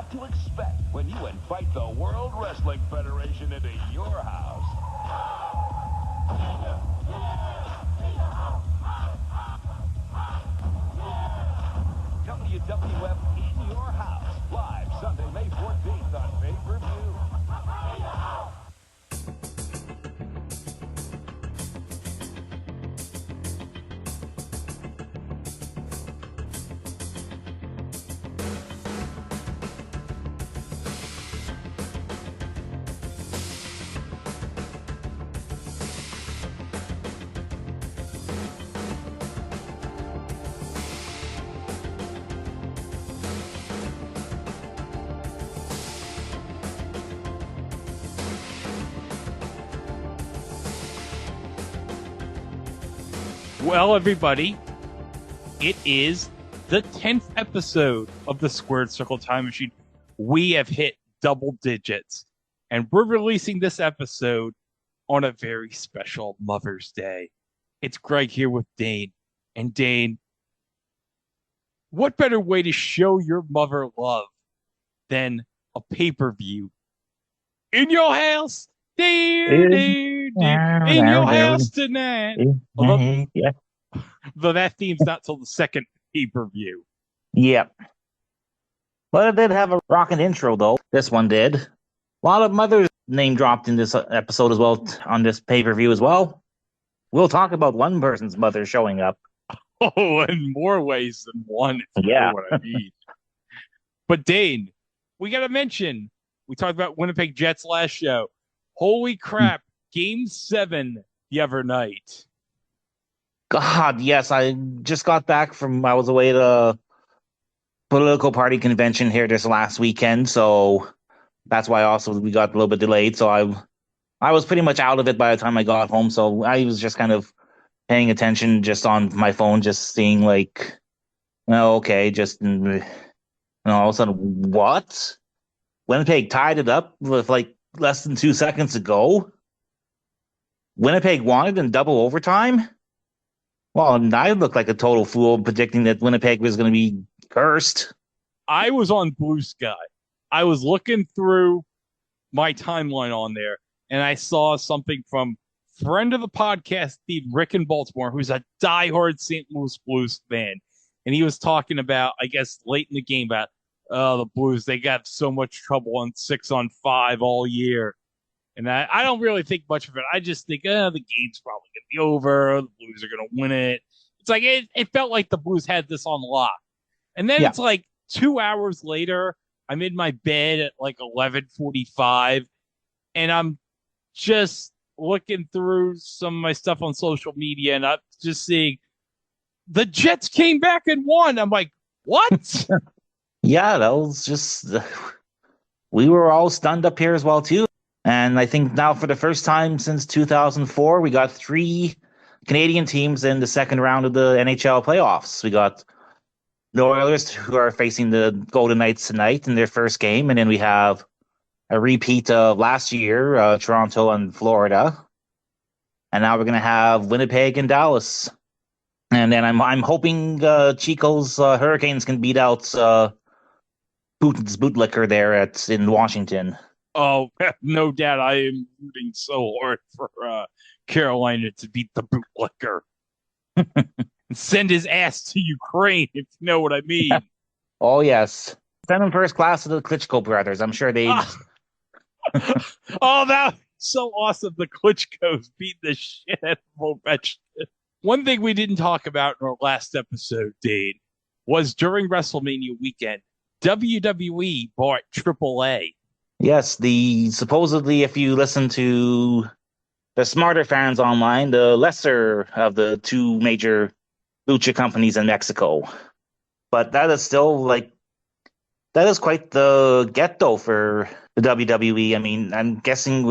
what to expect when you invite the World Wrestling Federation into your house. WWF in your house, live Sunday, May 14th on pay-per-view. Well, everybody, it is the 10th episode of the Squared Circle Time Machine. We have hit double digits, and we're releasing this episode on a very special Mother's Day. It's Greg here with Dane. And Dane, what better way to show your mother love than a pay-per-view in your house? In your house tonight. Yeah. Though that theme's not till the second pay-per-view. Yep. But it did have a rockin' intro, though. This one did. A lot of mothers name dropped in this episode as well, on this pay-per-view as well. We'll talk about one person's mother showing up. Oh, in more ways than one, if you know what I mean. But Dane, we got to mention, we talked about Winnipeg Jets last show. Holy crap, Game 7 the other night. God, yes, I just got back from, I was away at a political party convention here this last weekend, so that's why also we got a little bit delayed. So I was pretty much out of it by the time I got home, so I was just kind of paying attention just on my phone, just seeing like, okay, just, all of a sudden, what? Winnipeg tied it up with like less than 2 seconds to go. Winnipeg won it in double overtime. Well, and I looked like a total fool predicting that Winnipeg was going to be cursed. I was on Blue Sky. I was looking through my timeline on there, and I saw something from friend of the podcast, Steve Rick in Baltimore, who's a diehard St. Louis Blues fan. And he was talking about, I guess, late in the game about the Blues. They got so much trouble on 6-on-5 all year. And I don't really think much of it. I just think, the game's probably going to be over. The Blues are going to win it. It's like, it felt like the Blues had this on lock. And then It's like 2 hours later, I'm in my bed at like 11:45, and I'm just looking through some of my stuff on social media, and I'm just seeing the Jets came back and won. I'm like, what? Yeah, that was just, we were all stunned up here as well, too. And I think now for the first time since 2004, we got 3 Canadian teams in the second round of the NHL playoffs. We got the Oilers, who are facing the Golden Knights tonight in their first game. And then we have a repeat of last year, Toronto and Florida. And now we're going to have Winnipeg and Dallas. And then I'm hoping Chico's Hurricanes can beat out Putin's bootlicker there in Washington. Oh, no doubt. I am rooting so hard for Carolina to beat the bootlicker. And send his ass to Ukraine, if you know what I mean. Oh, yes. Send him first class to the Klitschko brothers. I'm sure they... Oh, that was so awesome. The Klitschko's beat the shit out of Ovechkin. One thing we didn't talk about in our last episode, Dane, was during WrestleMania weekend, WWE bought AAA. Yes, supposedly, if you listen to the smarter fans online, the lesser of the 2 major lucha companies in Mexico. But that is still that is quite the get though for the WWE. I mean, I'm guessing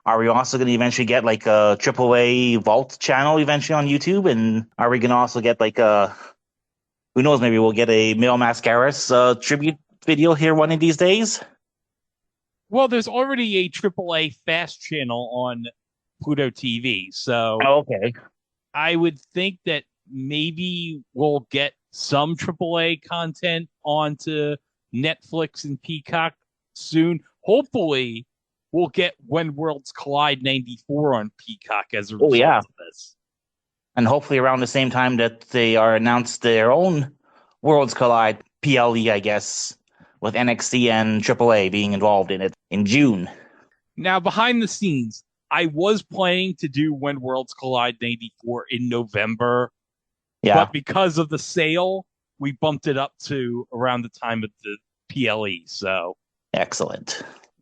are we also going to eventually get like a AAA Vault channel eventually on YouTube? And are we going to also get like who knows, maybe we'll get a Mil Mascaras tribute video here one of these days? Well, there's already a AAA Fast channel on Pluto TV, so okay. I would think that maybe we'll get some AAA content onto Netflix and Peacock soon. Hopefully, we'll get When Worlds Collide 94 on Peacock as a result of this. And hopefully around the same time that they are announced their own Worlds Collide PLE, I guess, with NXT and AAA being involved in it in June. Now, behind the scenes, I was planning to do When Worlds Collide 94 in November. Yeah. But because of the sale, we bumped it up to around the time of the PLE. So excellent.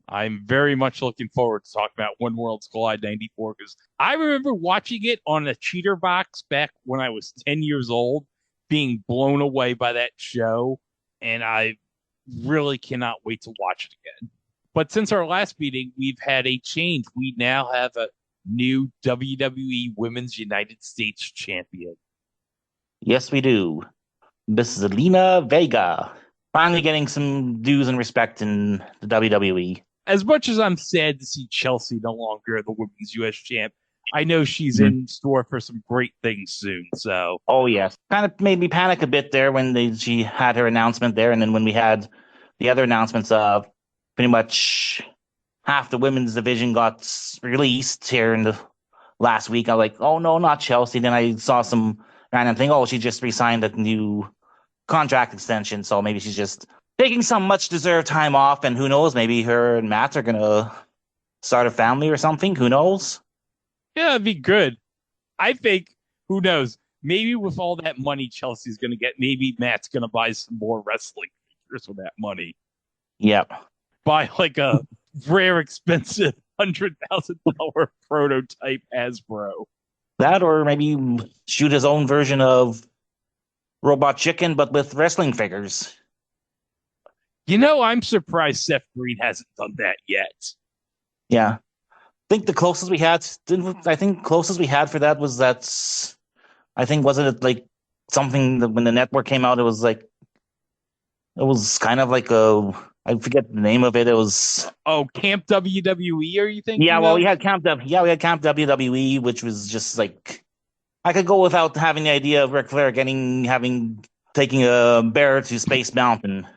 I'm very much looking forward to talking about When Worlds Collide 94 because I remember watching it on a cheater box back when I was 10 years old, being blown away by that show. And I really cannot wait to watch it again. But since our last meeting, we've had a change. We now have a new WWE Women's United States Champion. Yes, we do. This is Zelina Vega. Finally getting some dues and respect in the WWE. As much as I'm sad to see Chelsea no longer the Women's U.S. Champ, I know she's in store for some great things soon. So, oh yes, kind of made me panic a bit there when she had her announcement there, and then when we had the other announcements of pretty much half the women's division got released here in the last week. I was like, oh no, not Chelsea. Then I saw some random thing. Oh, she just re-signed a new contract extension, so maybe she's just taking some much-deserved time off, and who knows, maybe her and Matt are going to start a family or something. Who knows? Yeah, it'd be good. I think, who knows, maybe with all that money Chelsea's going to get, maybe Matt's going to buy some more wrestling figures with that money. Yep. Buy like a rare, expensive $100,000 prototype Hasbro. That, or maybe shoot his own version of Robot Chicken, but with wrestling figures. You know, I'm surprised Seth Green hasn't done that yet. Yeah. I think the closest we had, for that was that, I think, wasn't it like something that when the network came out, it was kind of like I forget the name of it. It was Camp WWE. Are you thinking? Yeah, well, we had Camp WWE, which was just like I could go without having the idea of Ric Flair taking a bear to Space Mountain.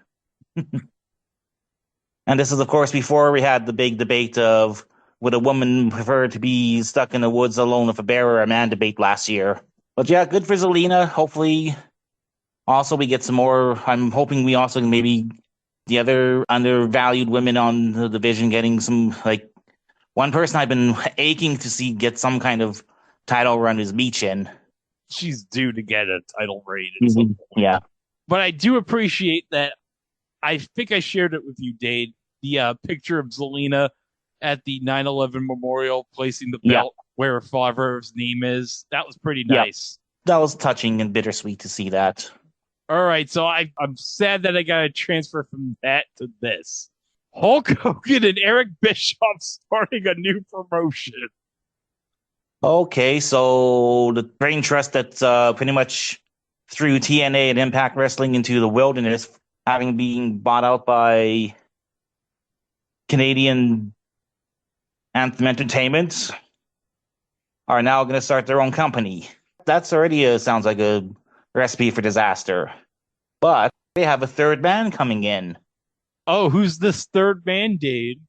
And this is, of course, before we had the big debate of would a woman prefer to be stuck in the woods alone with a bear or a man debate last year. But yeah, good for Zelina. Hopefully, also we get some more. I'm hoping we also maybe the other undervalued women on the division getting some, like, one person I've been aching to see get some kind of title run is Michin. She's due to get a title reign at some point. Yeah. But I do appreciate that. I think I shared it with you, Dane, the picture of Zelina at the 9/11 memorial placing the belt where her father's name is. That was pretty nice. That was touching and bittersweet to see that. All right, so I'm sad that I got to transfer from that to this. Hulk Hogan and Eric Bischoff starting a new promotion. Okay, so the brain trust that's pretty much threw TNA and Impact Wrestling into the wilderness, having been bought out by Canadian Anthem Entertainment, are now going to start their own company. That's already sounds like a recipe for disaster. But they have a third man coming in. Oh, who's this third man, Dane?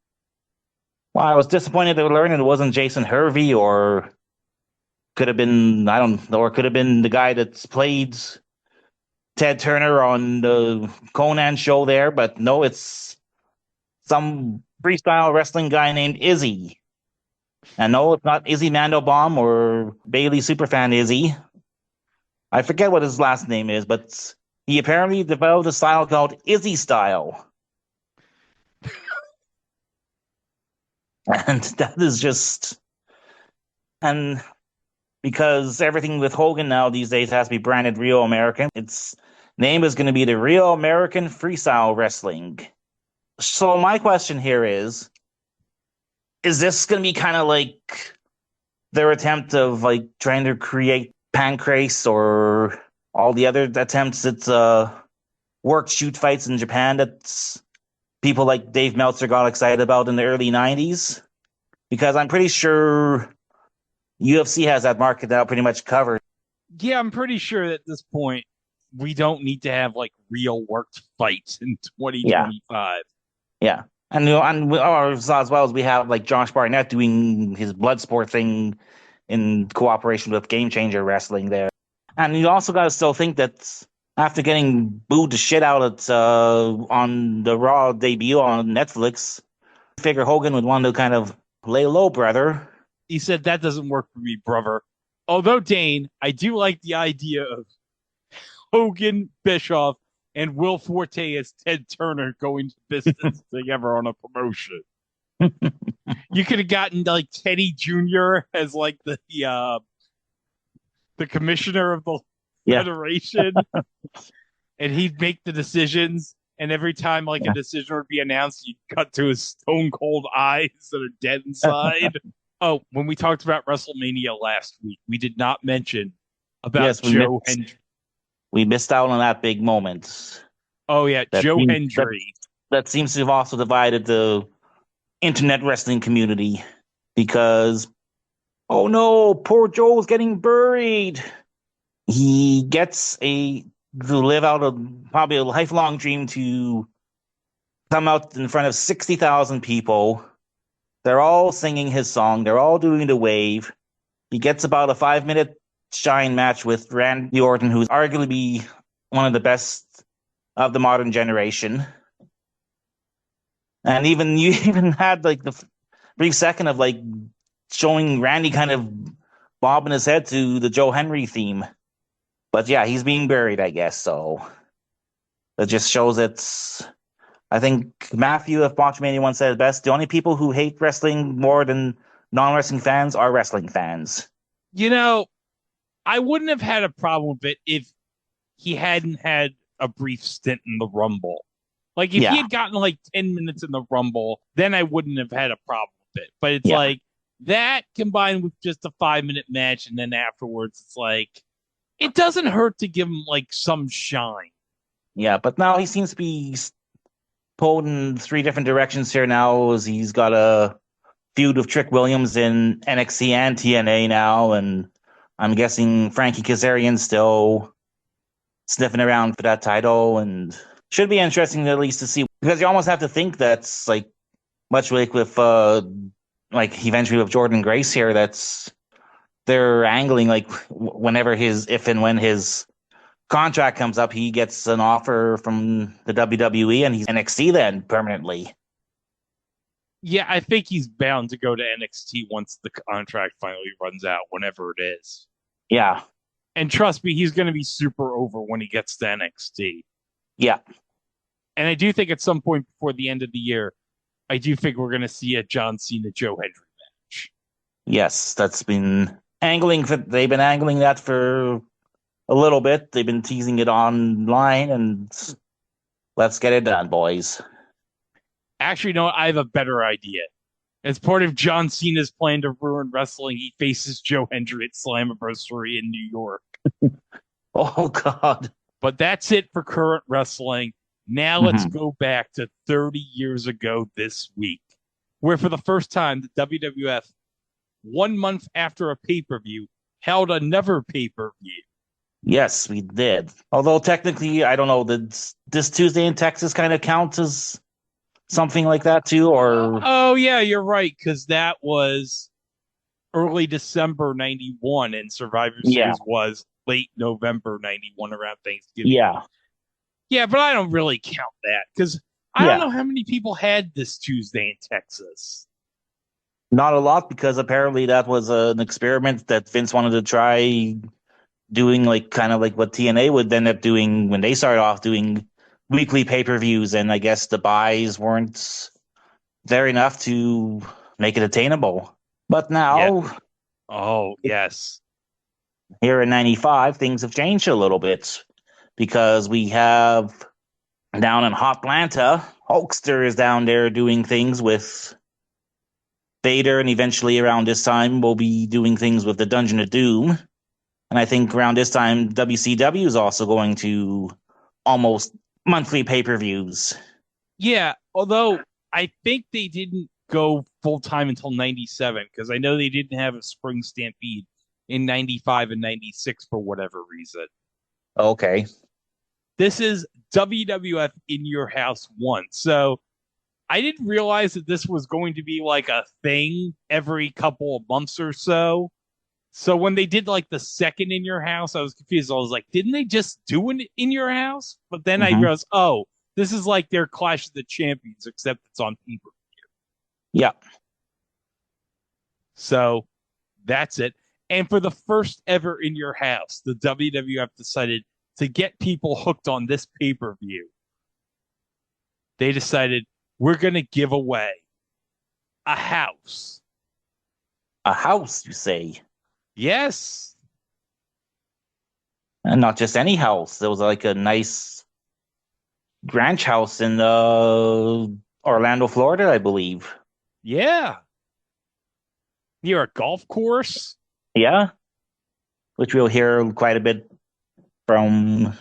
Well, I was disappointed to learn it wasn't Jason Hervey, or could have been, I don't know, or could have been the guy that's played Ted Turner on the Conan show there, but no, it's some freestyle wrestling guy named Izzy. And no, it's not Izzy Mandelbaum or Bailey Superfan Izzy. I forget what his last name is, but he apparently developed a style called Izzy Style. And that is just... And because everything with Hogan now these days has to be branded Real American, its name is going to be the Real American Freestyle Wrestling. So my question here is this going to be kind of like their attempt of like trying to create Pancrase or all the other attempts at work shoot fights in Japan that people like Dave Meltzer got excited about in the early 90s? Because I'm pretty sure UFC has that market now pretty much covered. Yeah, I'm pretty sure at this point we don't need to have like real worked fights in Yeah, 2025. yeah. And as well as we have like Josh Barnett doing his blood sport thing in cooperation with Game Changer Wrestling there. And you also got to still think that after getting booed the shit out on the Raw debut on Netflix, figure Hogan would want to kind of lay low, brother. He said that doesn't work for me, brother. Although Dane, I do like the idea of Hogan, Bischoff, and Will Forte as Ted Turner going to business together on a promotion. You could have gotten like Teddy Jr. as like the commissioner of the Yeah. federation, and he'd make the decisions. And every time like a decision would be announced, you'd cut to his stone cold eyes that are dead inside. Oh, when we talked about WrestleMania last week, we did not mention about Joe Hendrix. We missed out on that big moment. Oh yeah, Joe Hendrix. That seems to have also divided the internet wrestling community because, oh no, poor Joe's getting buried. He gets to live out probably a lifelong dream to come out in front of 60,000 people. They're all singing his song. They're all doing the wave. He gets about a 5-minute shine match with Randy Orton, who's arguably one of the best of the modern generation. And you even had like the brief second of like showing Randy kind of bobbing his head to the Joe Henry theme. But yeah, he's being buried, I guess. So that just shows it's. I think Matthew of Botchmania once said it best: the only people who hate wrestling more than non-wrestling fans are wrestling fans. You know, I wouldn't have had a problem with it if he hadn't had a brief stint in the Rumble. Like, if he had gotten like 10 minutes in the Rumble, then I wouldn't have had a problem with it. But it's like that combined with just a 5-minute match, and then afterwards, it's like, it doesn't hurt to give him like some shine. Yeah, but now he seems to be pulled in 3 different directions here now, as he's got a feud with Trick Williams in NXT and TNA now, and I'm guessing Frankie Kazarian's still sniffing around for that title, and should be interesting at least to see, because you almost have to think that's like much like with like eventually with Jordan Grace here, that's they're angling like whenever if and when his contract comes up, he gets an offer from the WWE and he's NXT then permanently. Yeah, I think he's bound to go to NXT once the contract finally runs out, whenever it is. Yeah. And trust me, he's going to be super over when he gets to NXT. Yeah. And I do think at some point before the end of the year, I do think we're going to see a John Cena Joe Hendry match. Yes, they've been angling that for a little bit. They've been teasing it online, and let's get it done, boys. Actually, no, I have a better idea. As part of John Cena's plan to ruin wrestling, he faces Joe Hendry at Slammiversary in New York. Oh, God. But that's it for current wrestling. Now let's go back to 30 years ago this week, where for the first time, the WWF, 1 month after a pay-per-view, held another pay-per-view. Yes, we did. Although technically, I don't know, did this Tuesday in Texas kind of count as something like that too, or? Oh yeah, you're right, because that was early December 91, and Survivor Series was late November 91 around Thanksgiving. Yeah, but I don't really count that, because I don't know how many people had this Tuesday in Texas. Not a lot, because apparently that was an experiment that Vince wanted to try doing, like kind of like what TNA would end up doing when they started off doing weekly pay-per-views, and I guess the buys weren't there enough to make it attainable. But now, oh yes, here in '95, things have changed a little bit, because we have down in Hotlanta, Hulkster is down there doing things with Vader, and eventually around this time we'll be doing things with the Dungeon of Doom. And I think around this time, WCW is also going to almost monthly pay-per-views. Yeah, although I think they didn't go full-time until 97, because I know they didn't have a spring stampede in 95 and 96 for whatever reason. Okay. This is WWF In Your House 1. So I didn't realize that this was going to be like a thing every couple of months or so. So when they did like the second In Your House, I was confused. I was like, didn't they just do an In Your House? But then I realized, oh, this is like their Clash of the Champions, except it's on paper. Yeah. So that's it. And for the first ever In Your House, the WWF decided to get people hooked on this pay-per-view. They decided, we're going to give away a house. A house, you say? Yes. And not just any house. There was like a nice ranch house in Orlando, Florida, I believe. Yeah. Near a golf course. Yeah. Which we'll hear quite a bit from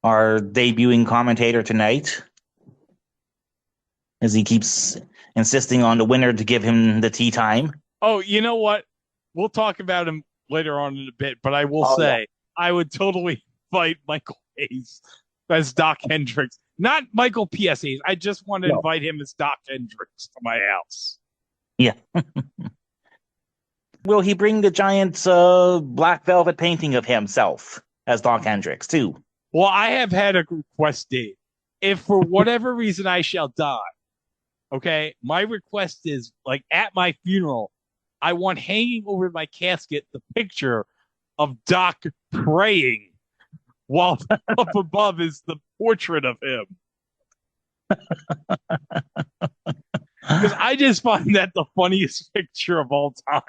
our debuting commentator tonight, as he keeps insisting on the winner to give him the tea time. Oh, you know what? We'll talk about him later on in a bit, but I will say, I would totally fight Michael Hayes as Dok Hendrix. Not Michael P.S. Hayes. I just want to invite him as Dok Hendrix to my house. Yeah. Will he bring the giant black velvet painting of himself as Dok Hendrix, too? Well, I have had a request, Dave. If for whatever reason I shall die, okay, my request is, like, at my funeral, I want hanging over my casket the picture of Doc praying while up above is the portrait of him. Because I just find that the funniest picture of all time.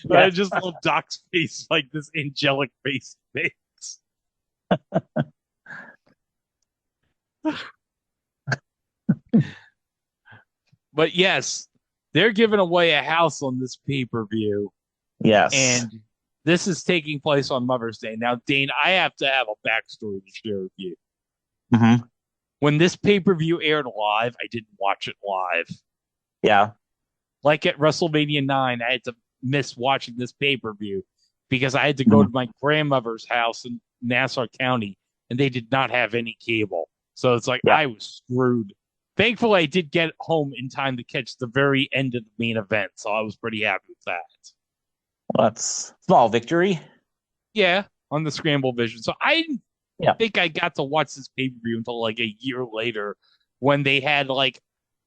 Yeah. I just love Doc's face, like this angelic face he makes. But yes, they're giving away a house on this pay-per-view. Yes. And this is taking place on Mother's Day. Now, Dane, I have to have a backstory to share with you. Mm-hmm. When this pay-per-view aired live, I didn't watch it live. Yeah. Like at WrestleMania 9, I had to miss watching this pay-per-view because I had to go to my grandmother's house in Nassau County, and they did not have any cable. So it's like I was screwed. Thankfully, I did get home in time to catch the very end of the main event, so I was pretty happy with that. Well, that's a small victory. Yeah, on the Scramble Vision. So I didn't think I got to watch this pay-per-view until like a year later when they had like,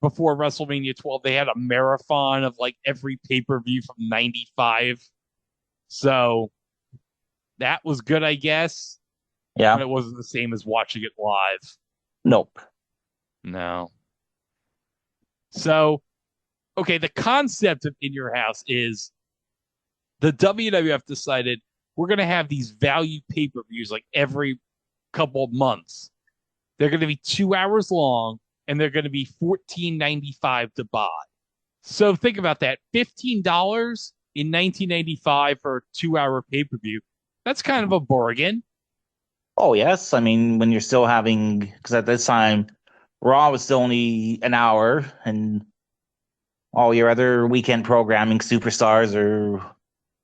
before WrestleMania 12, they had a marathon of like every pay-per-view from 95. So that was good, I guess. Yeah. But it wasn't the same as watching it live. Nope. No. So, okay, the concept of In Your House is the WWF decided we're going to have these value pay-per-views like every couple of months. They're going to be 2 hours long, and they're going to be $14.95 to buy. So think about that. $15 in 1995 for a 2-hour pay-per-view. That's kind of a bargain. Oh, yes. I mean, when you're still having, because at this time, Raw was still only an hour, and all your other weekend programming, Superstars or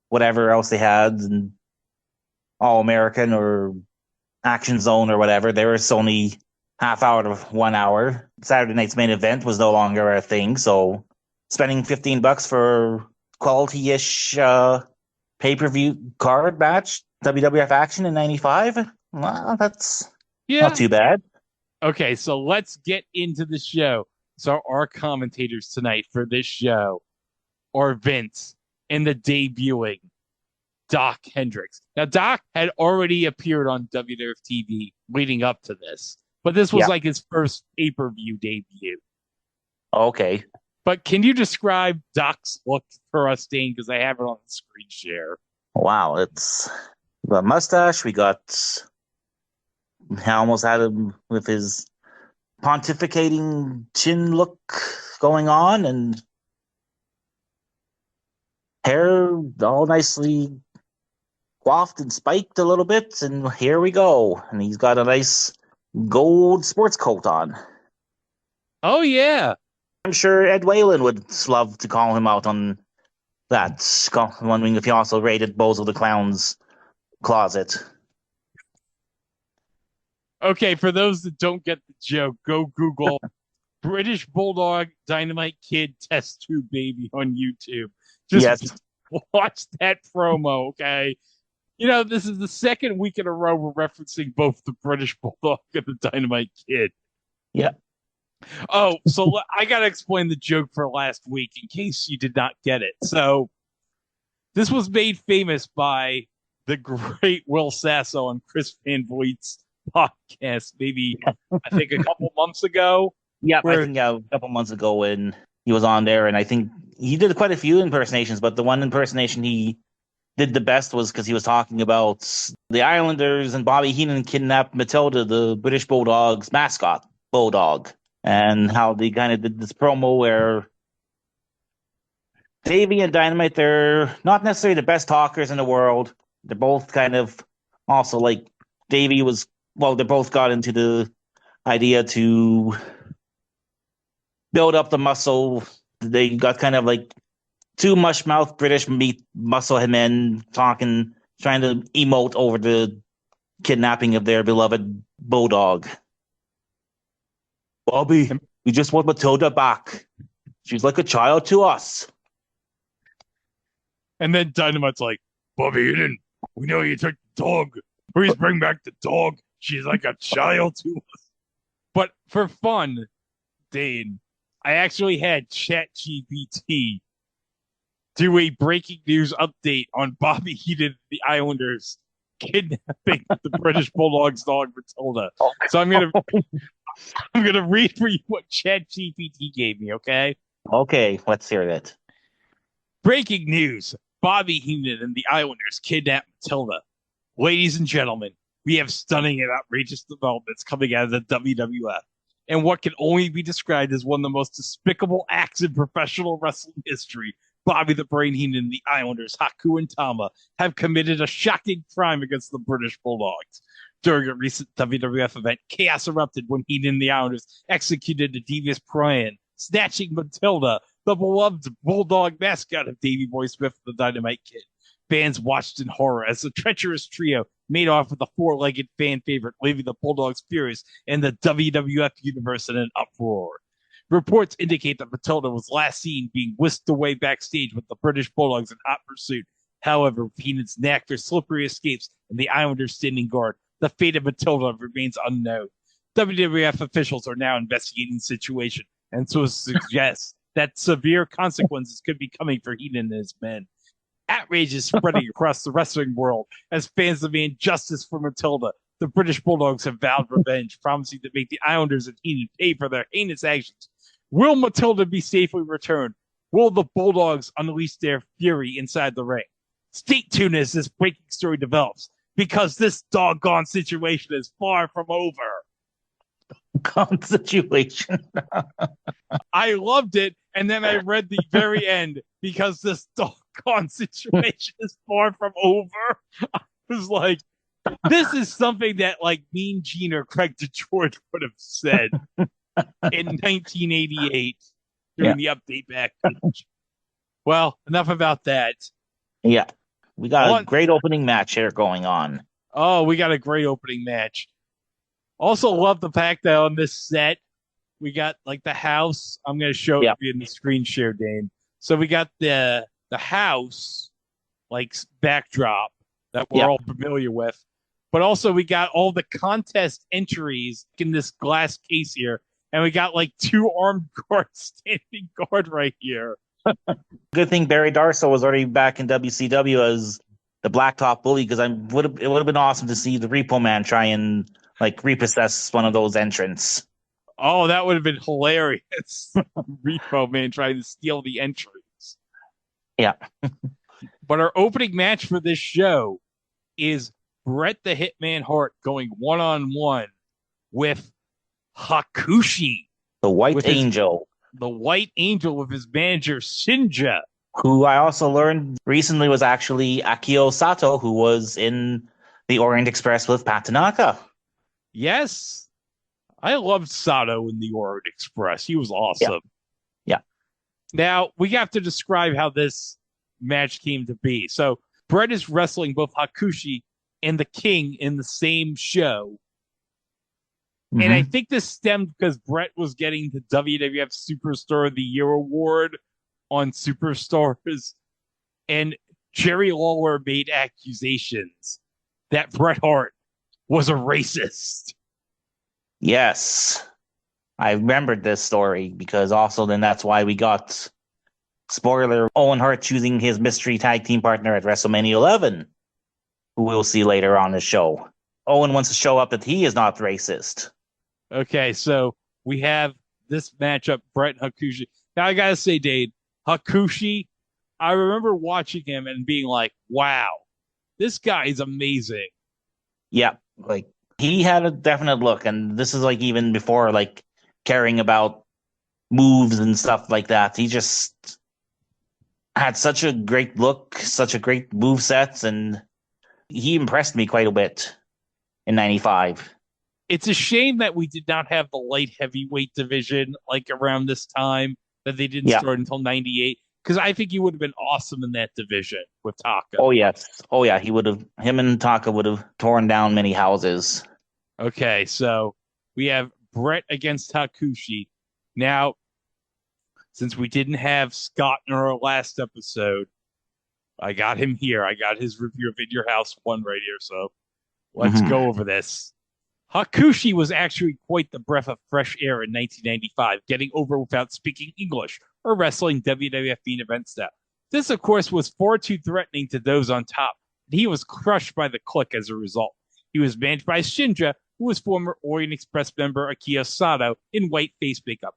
whatever else they had, and All American or Action Zone or whatever, there was only half hour to 1 hour. Saturday night's main event was no longer a thing, so spending $15 for quality-ish pay-per-view card match, WWF Action in 95, well, that's not too bad. Okay, so let's get into the show. So our commentators tonight for this show are Vince and the debuting Dok Hendrix. Now, Doc had already appeared on WWF TV leading up to this, but this was like his first pay-per-view debut. Okay. But can you describe Doc's look for us, Dane? Because I have it on the screen share. Wow, it's the mustache. We got, I almost had him with his pontificating chin look going on, and hair all nicely coiffed and spiked a little bit, and here we go. And he's got a nice gold sports coat on. Oh, yeah. I'm sure Ed Whalen would love to call him out on that, wondering if he also raided Bozo the Clown's closet. Okay, for those that don't get the joke, go Google British Bulldog Dynamite Kid Test Tube Baby on YouTube. Yes. Just watch that promo, okay? This is the second week in a row we're referencing both the British Bulldog and the Dynamite Kid. Yeah. Oh, so I got to explain the joke for last week in case you did not get it. So this was made famous by the great Will Sasso on Chris Van Vliet's podcast, maybe I think a couple months ago. Yeah, I think a couple months ago when he was on there, and I think he did quite a few impersonations, but the one impersonation he did the best was because he was talking about the Islanders and Bobby Heenan kidnapped Matilda, the British Bulldog's mascot, Bulldog, and how they kind of did this promo where Davey and Dynamite, they're not necessarily the best talkers in the world. They're both kind of also like Davey was, well, they both got into the idea to build up the muscle. They got kind of like two mush-mouthed British meat muscle men talking, trying to emote over the kidnapping of their beloved bulldog. Bobby, we just want Matilda back. She's like a child to us. And then Dynamite's like, Bobby Heenan, we know you took the dog. Please bring back the dog. She's like a child to us. But for fun, Dane, I actually had ChatGPT do a breaking news update on Bobby Heenan and the Islanders kidnapping the British Bulldog's dog Matilda. So I'm gonna read for you what ChatGPT gave me, okay? Okay, let's hear it. Breaking news. Bobby Heenan and the Islanders kidnap Matilda. Ladies and gentlemen, we have stunning and outrageous developments coming out of the WWF. And what can only be described as one of the most despicable acts in professional wrestling history. Bobby the Brain Heenan and the Islanders, Haku and Tama, have committed a shocking crime against the British Bulldogs. During a recent WWF event, chaos erupted when Heenan and the Islanders executed a devious plan, snatching Matilda, the beloved Bulldog mascot of Davey Boy Smith, the Dynamite Kid. Fans watched in horror as the treacherous trio made off with a four-legged fan favorite, leaving the Bulldogs furious and the WWF universe in an uproar. Reports indicate that Matilda was last seen being whisked away backstage with the British Bulldogs in hot pursuit. However, with Heenan's knack for slippery escapes and the Islanders standing guard, the fate of Matilda remains unknown. WWF officials are now investigating the situation and so suggest that severe consequences could be coming for Heenan and his men. Outrage is spreading across the wrestling world as fans demand justice for Matilda. The British Bulldogs have vowed revenge, promising to make the Islanders and Heenan pay for their heinous actions. Will Matilda be safely returned? Will the Bulldogs unleash their fury inside the ring? Stay tuned as this breaking story develops, because this doggone situation is far from over. Doggone situation. I loved it, and then I read the very end, because this doggone situation is far from over. I was like, this is something that like Mean Gene or Craig DeGeorge would have said in 1988 during the update package. Well, enough about that. Yeah, we got a great opening match here going on. Oh, we got a great opening match. Also love the fact that on this set, we got like the house. I'm going to show you in the screen share, Dane. So we got the house, like backdrop that we're all familiar with. But also we got all the contest entries in this glass case here. And we got like two armed guards standing guard right here. Good thing Barry Darsow was already back in WCW as the Blacktop Bully, because it would have been awesome to see the Repo Man try and like repossess one of those entrants. Oh, that would have been hilarious. Repo Man trying to steal the entrance. Yeah. But our opening match for this show is Bret the Hitman Hart going one-on-one with Hakushi. The White Angel. The White Angel with his manager, Shinja. Who I also learned recently was actually Akio Sato, who was in the Orient Express with Pat Tanaka. Yes. I loved Sato in the Orient Express. He was awesome. Yeah. Now, we have to describe how this match came to be. So, Bret is wrestling both Hakushi and the King in the same show. And I Mm-hmm. think this stemmed because Brett was getting the WWF Superstar of the Year award on Superstars, and Jerry Lawler made accusations that Bret Hart was a racist. Yes, I remembered this story because also then that's why we got spoiler Owen Hart choosing his mystery tag team partner at WrestleMania 11, who we'll see later on the show. Owen wants to show up that he is not racist. Okay, so we have this matchup, Bret and Hakushi. Now I gotta say, Dave, Hakushi, I remember watching him and being like, wow, this guy is amazing. Yeah, like he had a definite look, and this is like even before like caring about moves and stuff like that. He just had such a great look, such a great move sets, and he impressed me quite a bit in '95. It's a shame that we did not have the light heavyweight division like around this time, that they didn't Yeah. start until 98. Because I think he would have been awesome in that division with Taka. Oh yes. Oh yeah. He would have. Him and Taka would have torn down many houses. Okay, so we have Bret against Hakushi. Now, since we didn't have Scott in our last episode, I got him here. I got his review of In Your House 1 right here. So let's Mhm. go over this. Hakushi was actually quite the breath of fresh air in 1995, getting over without speaking English or wrestling WWF main event style. This, of course, was far too threatening to those on top, and he was crushed by the Clique as a result. He was managed by Shinja, who was former Orient Express member Akio Sato in white face makeup.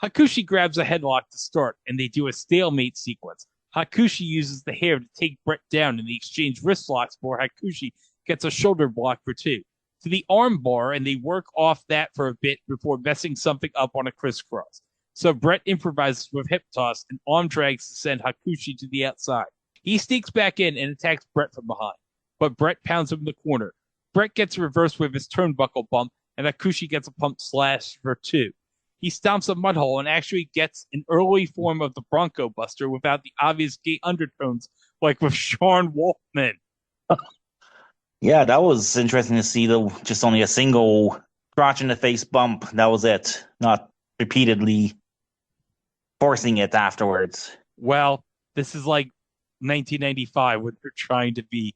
Hakushi grabs a headlock to start, and they do a stalemate sequence. Hakushi uses the hair to take Bret down, and they exchange wrist locks before Hakushi gets a shoulder block for 2. To the arm bar, and they work off that for a bit before messing something up on a crisscross. So Bret improvises with hip toss and arm drags to send Hakushi to the outside. He sneaks back in and attacks Bret from behind, but Bret pounds him in the corner. Bret gets reversed with his turnbuckle bump, and Hakushi gets a pump slash for 2. He stomps a mud hole and actually gets an early form of the Bronco Buster without the obvious gay undertones like with Sean Waltman. Yeah, that was interesting to see. Though just only a single crotch in the face bump. That was it. Not repeatedly forcing it afterwards. Well, this is like 1995 when they're trying to be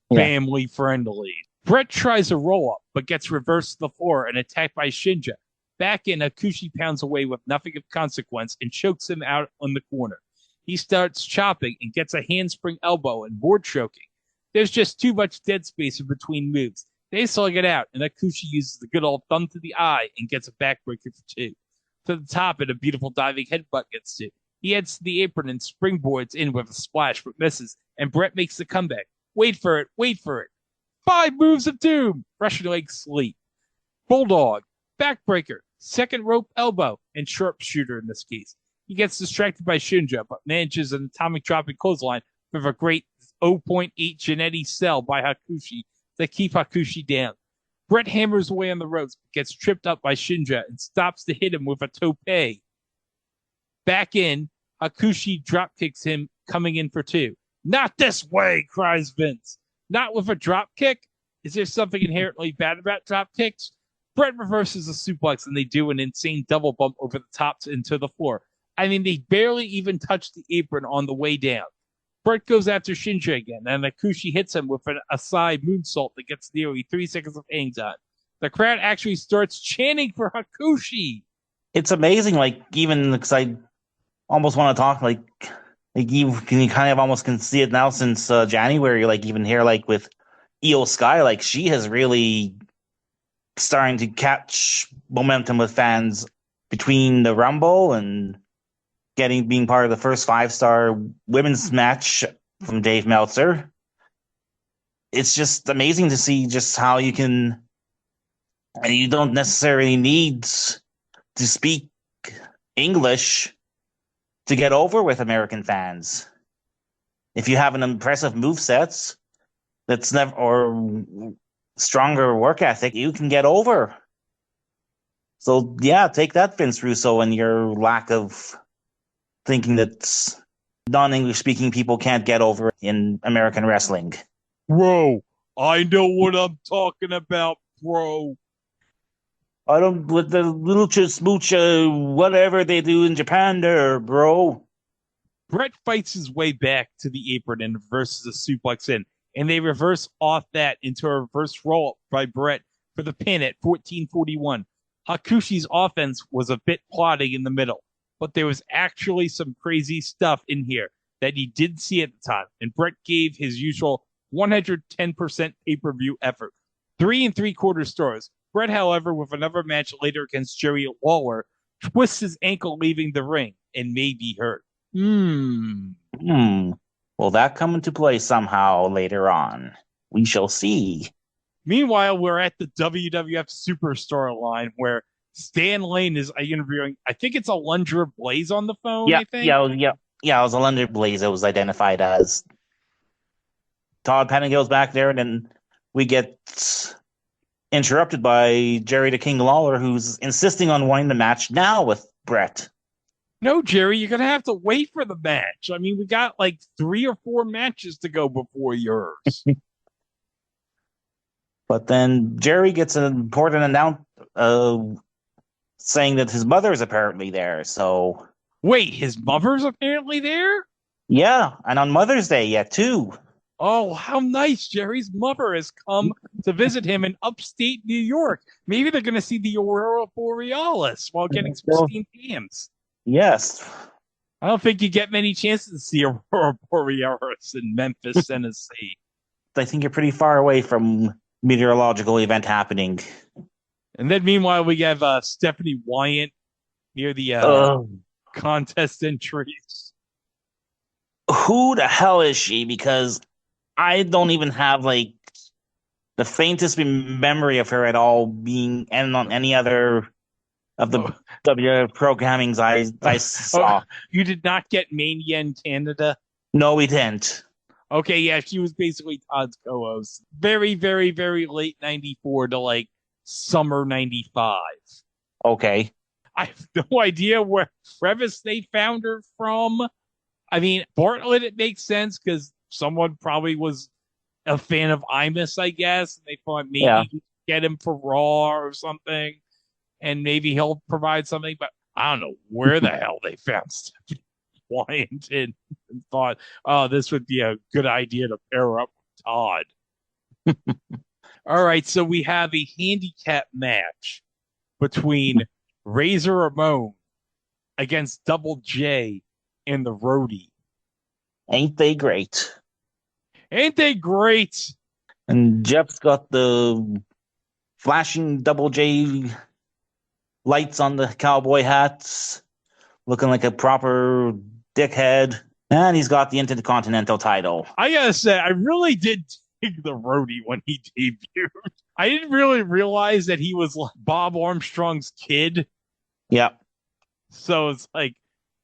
Yeah. family friendly. Bret tries a roll up, but gets reversed to the floor and attacked by Shinja. Back in, Hakushi pounds away with nothing of consequence and chokes him out on the corner. He starts chopping and gets a handspring elbow and board choking. There's just too much dead space in between moves. They slug it out, and Hakushi uses the good old thumb to the eye and gets a backbreaker for 2. To the top, and a beautiful diving headbutt gets 2. He heads to the apron and springboards in with a splash, but misses, and Bret makes the comeback. Wait for it, wait for it. 5 moves of doom. Russian leg sleep. Bulldog. Backbreaker. Second rope elbow. And sharpshooter in this case. He gets distracted by Shinja, but manages an atomic dropping clothesline with a great 0.8 Janetti sell by Hakushi to keep Hakushi down. Bret hammers away on the ropes, but gets tripped up by Shinja and stops to hit him with a tope. Back in, Hakushi drop kicks him, coming in for 2. Not this way, cries Vince. Not with a drop kick? Is there something inherently bad about drop kicks? Bret reverses a suplex, and they do an insane double bump over the top into the floor. I mean, they barely even touch the apron on the way down. Bret goes after Shinja again, and Hakushi hits him with an aside moonsault that gets nearly 3 seconds of hang time. The crowd actually starts chanting for Hakushi. It's amazing, like even because I almost want to talk like you kind of almost can see it now since January. Like even here, like with Io Sky, like she has really starting to catch momentum with fans between the Rumble and being part of the first 5-star women's match from Dave Meltzer. It's just amazing to see just how you can, and you don't necessarily need to speak English to get over with American fans. If you have an impressive moveset that's never or stronger work ethic, you can get over. So yeah, take that, Vince Russo, and your lack of thinking that non-English speaking people can't get over in American wrestling. Bro, I know what I'm talking about, bro. I don't with the little smooch, whatever they do in Japan there, bro. Brett fights his way back to the apron and reverses a suplex in, and they reverse off that into a reverse roll by Brett for the pin at 14:41. Hakushi's offense was a bit plodding in the middle, but there was actually some crazy stuff in here that he didn't see at the time, and Brett gave his usual 110% pay-per-view effort. 3 3/4 stars. Brett, however, with another match later against Jerry Lawler, twists his ankle leaving the ring and may be hurt. Will that come into play somehow later on? We shall see. Meanwhile, we're at the WWF Superstar line where Stan Lane is interviewing, I think it's Alundra Blaze on the phone, Yeah, I think. yeah, yeah. Yeah, it was Alundra Blaze that was identified as. Todd Pettingill's back there, and then we get interrupted by Jerry the King Lawler, who's insisting on winning the match now with Brett. No, Jerry, you're going to have to wait for the match. I mean, we got like 3 or 4 matches to go before yours. But then Jerry gets an important announcement saying that his mother is apparently there. So wait, his mother's apparently there? Yeah, and on Mother's Day yet too. Oh, how nice. Jerry's mother has come to visit him in upstate New York. Maybe they're going to see the Aurora Borealis while getting some steamed hams. Yes. I don't think you get many chances to see Aurora Borealis in Memphis, Tennessee. I think you're pretty far away from meteorological event happening. And then meanwhile, we have Stephanie Wyant near the contest entries. Who the hell is she? Because I don't even have like the faintest memory of her at all being on any other of the WWF programmings I saw. You did not get Mania in Canada? No, we didn't. Okay, yeah, she was basically Todd's co-host. Very, very, very late 94 to like summer 95. Okay. I have no idea where crevice they found her from. I mean, Bartlett, it makes sense because someone probably was a fan of Imus, I guess. And they thought maybe get him for Raw or something. And maybe he'll provide something. But I don't know where the hell they found Stephanie Wyant and thought, oh, this would be a good idea to pair up with Todd. All right, so we have a handicap match between Razor Ramon against Double J and the Roadie. Ain't they great? Ain't they great? And Jeff's got the flashing Double J lights on the cowboy hats, looking like a proper dickhead. And he's got the Intercontinental title. I gotta say, I really did dig the Roadie when he debuted. I didn't really realize that he was Bob Armstrong's kid. Yeah. So it's like,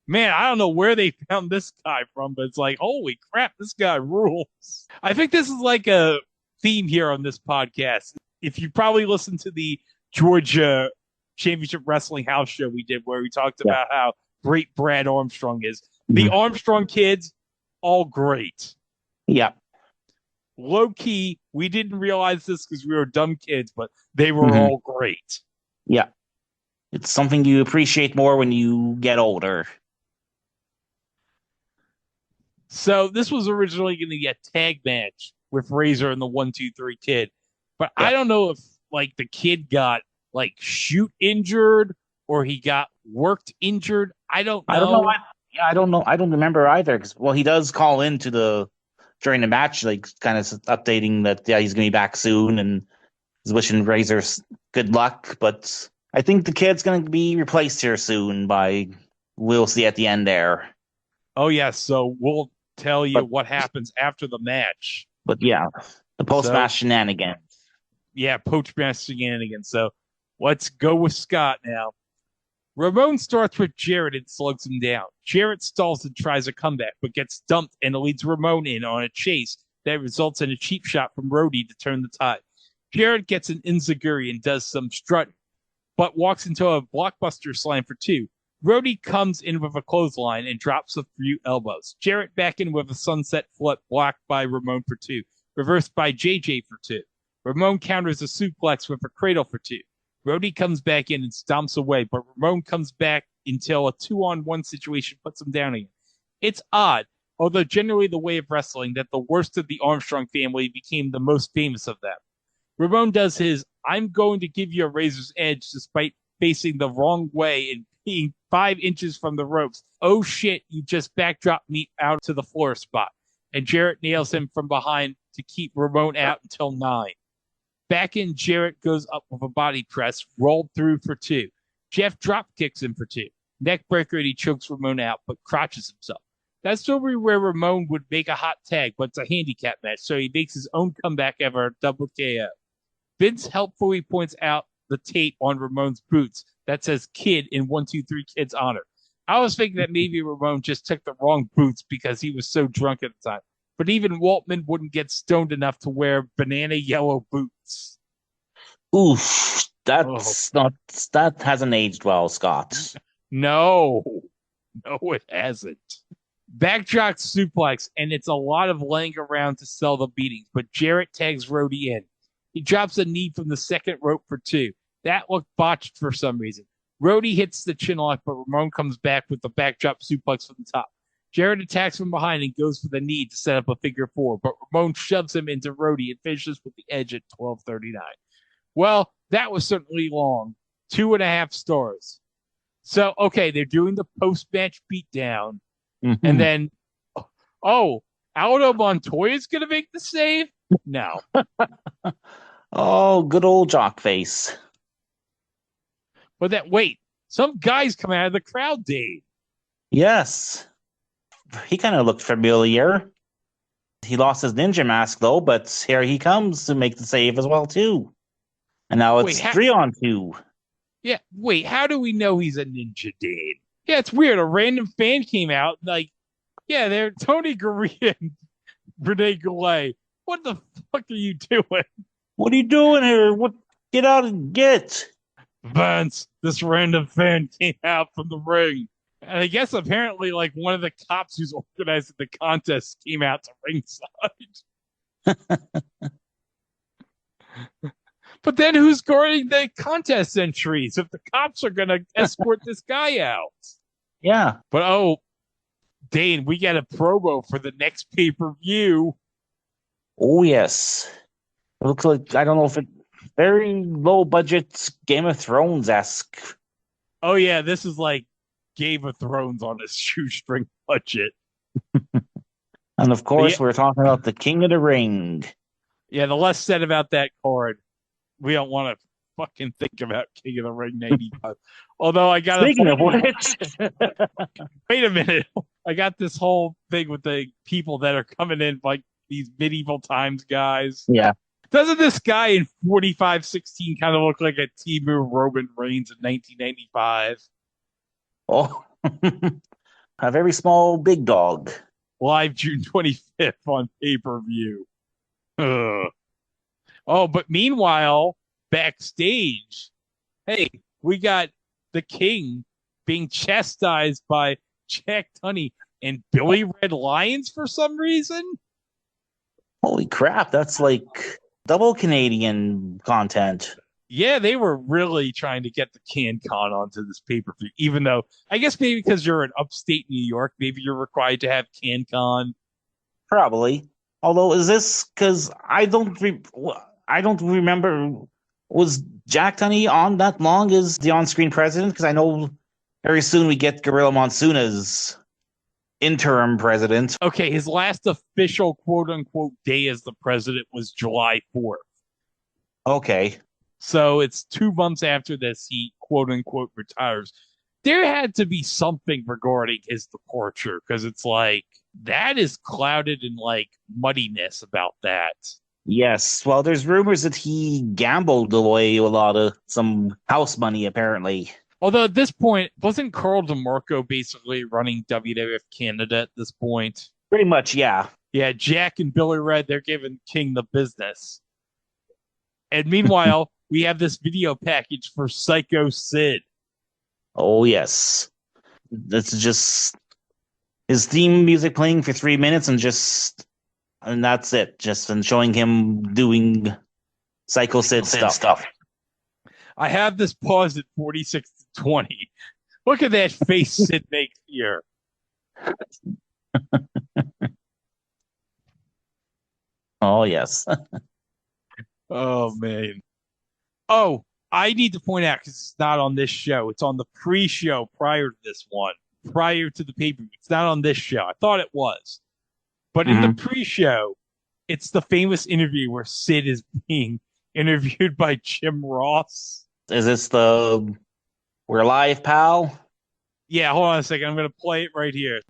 man, I don't know where they found this guy from, but it's like, holy crap, this guy rules. I think this is like a theme here on this podcast. If you probably listened to the Georgia Championship Wrestling house show we did where we talked about how great Brad Armstrong is. The Armstrong kids, all great. Yeah. Low key, we didn't realize this because we were dumb kids, but they were all great. Yeah. It's something you appreciate more when you get older. So this was originally going to be a tag match with Razor and the 1-2-3 Kid. But I don't know if like the kid got like shoot injured or he got worked injured. I don't know. I don't know. I don't remember either. Because he does call into during the match, like kind of updating that he's going to be back soon and is wishing Razor good luck. But I think the kid's going to be replaced here soon we'll see at the end there. Oh yeah, so we'll tell you what happens after the match. But yeah, the post-match shenanigans. Yeah, post-match shenanigans. So let's go with Scott now. Ramon starts with Jarrett and slugs him down. Jarrett stalls and tries a comeback, but gets dumped and leads Ramon in on a chase that results in a cheap shot from Roadie to turn the tide. Jarrett gets an enziguri and does some strutting, but walks into a blockbuster slam for 2. Roadie comes in with a clothesline and drops a few elbows. Jarrett back in with a sunset flip blocked by Ramon for 2. Reversed by JJ for 2. Ramon counters a suplex with a cradle for 2. Rhodey comes back in and stomps away, but Ramon comes back until a 2-on-1 situation puts him down again. It's odd, although generally the way of wrestling, that the worst of the Armstrong family became the most famous of them. Ramon does his, I'm going to give you a razor's edge despite facing the wrong way and being 5 inches from the ropes. Oh shit, you just backdropped me out to the floor spot. And Jarrett nails him from behind to keep Ramon out until 9. Back in, Jarrett goes up with a body press, rolled through for 2. Jeff drop kicks him for 2. Neckbreaker, and he chokes Ramon out, but crotches himself. That's probably where Ramon would make a hot tag, but it's a handicap match, so he makes his own comeback ever, a double KO. Vince helpfully points out the tape on Ramon's boots that says Kid in 1-2-3 Kid's honor. I was thinking that maybe Ramon just took the wrong boots because he was so drunk at the time. But even Waltman wouldn't get stoned enough to wear banana yellow boots. Oof, that hasn't aged well, Scott. No, it hasn't. Backdrop suplex, and it's a lot of laying around to sell the beatings, but Jarrett tags Rhodey in. He drops a knee from the second rope for 2. That looked botched for some reason. Rhodey hits the chin lock, but Ramon comes back with the backdrop suplex from the top. Jarrett attacks from behind and goes for the knee to set up a figure 4, but Ramon shoves him into Rhodey and finishes with the edge at 12:39. Well, that was certainly long. 2.5 stars. So, okay, they're doing the post-match beatdown, and then, Aldo Montoya's going to make the save? No. Oh, good old jock face. But wait, some guys come out of the crowd, Dane. Yes. He kind of looked familiar. He lost his ninja mask, though, but here he comes to make the save as well, too. And now it's 3-on-2. Yeah, wait, how do we know he's a ninja, Dane? Yeah, it's weird. A random fan came out, like, yeah, they're Tony Gurria and Renee Goulet. What the fuck are you doing? What are you doing here? Get out and get. Vince, this random fan came out from the ring. And I guess apparently, like, one of the cops who's organizing the contest came out to ringside. But then who's guarding the contest entries if the cops are going to escort this guy out? Yeah. But, Dane, we got a promo for the next pay-per-view. Oh, yes. It looks like, I don't know if it very low budget Game of Thrones-esque. Oh, yeah, this is like Game of Thrones on a shoestring budget. And, of course, we're talking about the King of the Ring. Yeah, the less said about that card, we don't want to fucking think about King of the Ring 95. Although I got Speaking of which, wait a minute. I got this whole thing with the people that are coming in like these medieval times guys. Yeah. Doesn't this guy in 45-16 kind of look like a Timu Roman Reigns in 1995? Oh, a very small big dog. Live June 25th on pay-per-view. Ugh. Oh, but meanwhile, backstage, hey, we got the King being chastised by Jack Tunney and Billy Red Lions for some reason. Holy crap, that's like double Canadian content. Yeah, they were really trying to get the CanCon onto this pay-per-view, even though, I guess maybe because you're in upstate New York, maybe you're required to have CanCon. Probably. Although, is this because I don't remember, was Jack Tunney on that long as the on-screen president? Because I know very soon we get Gorilla Monsoon as interim president. Okay, his last official quote-unquote day as the president was July 4th. Okay. So it's 2 months after this, he quote-unquote retires. There had to be something regarding his departure, because it's like, that is clouded in like muddiness about that. Yes. Well, there's rumors that he gambled away a lot of some house money, apparently. Although at this point, wasn't Carl DeMarco basically running WWF Canada at this point? Pretty much, yeah. Yeah, Jack and Billy Red, they're giving King the business. And meanwhile, we have this video package for Psycho Sid. Oh, yes. That's just his theme music playing for 3 minutes and that's it. Just and showing him doing Psycho Sid stuff. I have this paused at 46-20. Look at that face Sid makes here. Oh, yes. Oh, man. Oh, I need to point out because it's not on this show. It's on the pre-show prior to this one, prior to the pay-per-view. It's not on this show. I thought it was. But in the pre-show, it's the famous interview where Sid is being interviewed by Jim Ross. Is this the We're Live, pal? Yeah, hold on a second. I'm going to play it right here.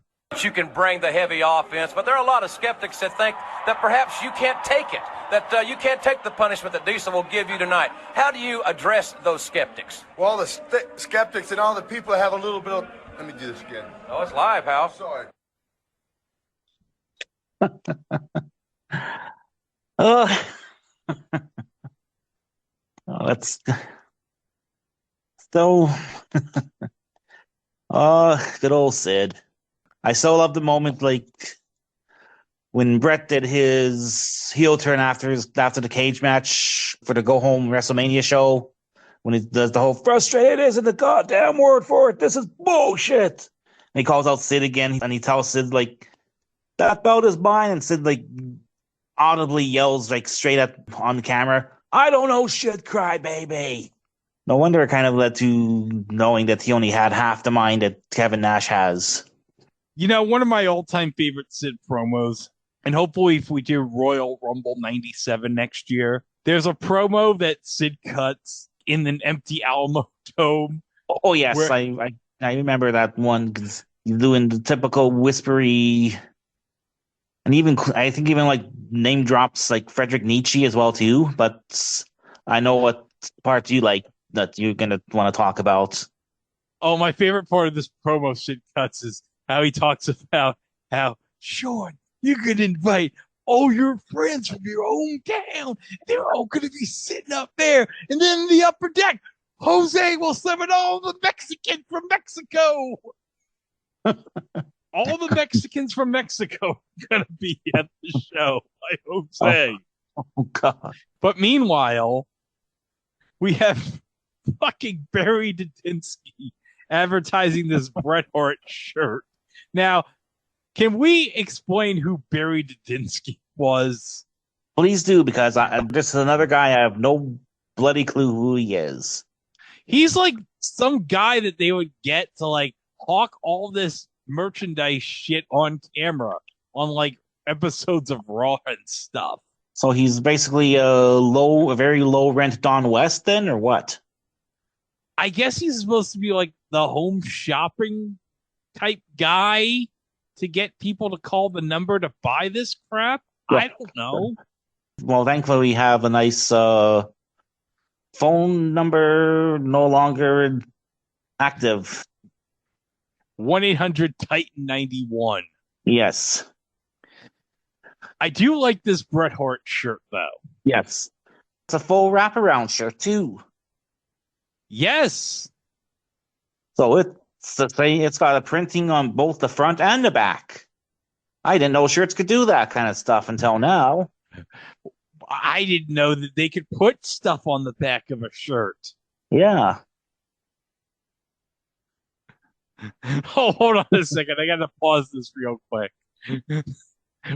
You can bring the heavy offense, but there are a lot of skeptics that think that perhaps you can't take it, that you can't take the punishment that Diesel will give you tonight. How do you address those skeptics? Well, the skeptics and all the people have a little bit of... Let me do this again. Oh, it's live, Hal. Sorry. Oh, that's still good old Sid. I so love the moment, like when Brett did his heel turn after the cage match for the Go Home WrestleMania show. When he does the whole frustrated isn't the goddamn word for it. This is bullshit. And he calls out Sid again, and he tells Sid like that belt is mine, and Sid like audibly yells like straight up on the camera, "I don't know shit, crybaby." No wonder it kind of led to knowing that he only had half the mind that Kevin Nash has. You know, one of my all-time favorite Sid promos, and hopefully if we do Royal Rumble 97 next year, there's a promo that Sid cuts in an empty Alamo Dome. Oh, yes, I remember that one, because he's doing the typical whispery, and even I think even like name drops like Friedrich Nietzsche as well too. But I know what part you like that you're gonna want to talk about. Oh, my favorite part of this promo Sid cuts is how he talks about how, Sean, you could invite all your friends from your hometown. They're all going to be sitting up there. And then in the upper deck, Jose will summon all the Mexicans from Mexico. All the Mexicans from Mexico are going to be at the show by Jose. Oh, God. But meanwhile, we have fucking Barry Dudinsky advertising this Bret Hart shirt. Now, can we explain who Barry Dudinsky was? Please do, because this is another guy I have no bloody clue who he is. He's like some guy that they would get to like hawk all this merchandise shit on camera on like episodes of Raw and stuff. So he's basically a very low rent Don West then, or what? I guess he's supposed to be like the home shopping type guy to get people to call the number to buy this crap. Yeah. I don't know. Well, thankfully we have a nice phone number no longer active. 1-800-TITAN-91. Yes. I do like this Bret Hart shirt, though. Yes. It's a full wraparound shirt, too. Yes. So it's got a printing on both the front and the back. I didn't know shirts could do that kind of stuff until now. I didn't know that they could put stuff on the back of a shirt. Yeah. Oh, hold on a second. I got to pause this real quick.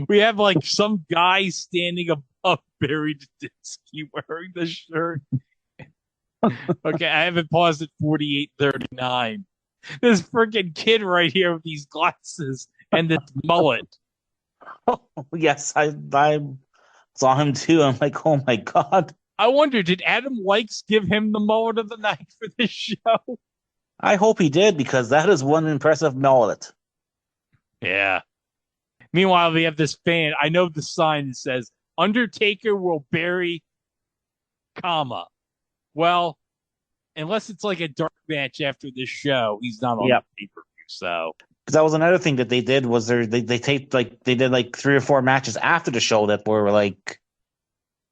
We have like some guy standing above Barry Dudinsky wearing the shirt. Okay, I have it paused at 48:39. This freaking kid right here with these glasses and this mullet. Oh, yes, I saw him too. I'm like, oh my God. I wonder, did Adam Likes give him the mullet of the night for this show? I hope he did, because that is one impressive mullet. Yeah. Meanwhile, we have this fan. I know the sign that says, Undertaker will bury, comma. Well, unless it's like a dark match after this show, he's not on the pay-per-view, so. Because that was another thing that they did was they taped they did like 3 or 4 matches after the show that were like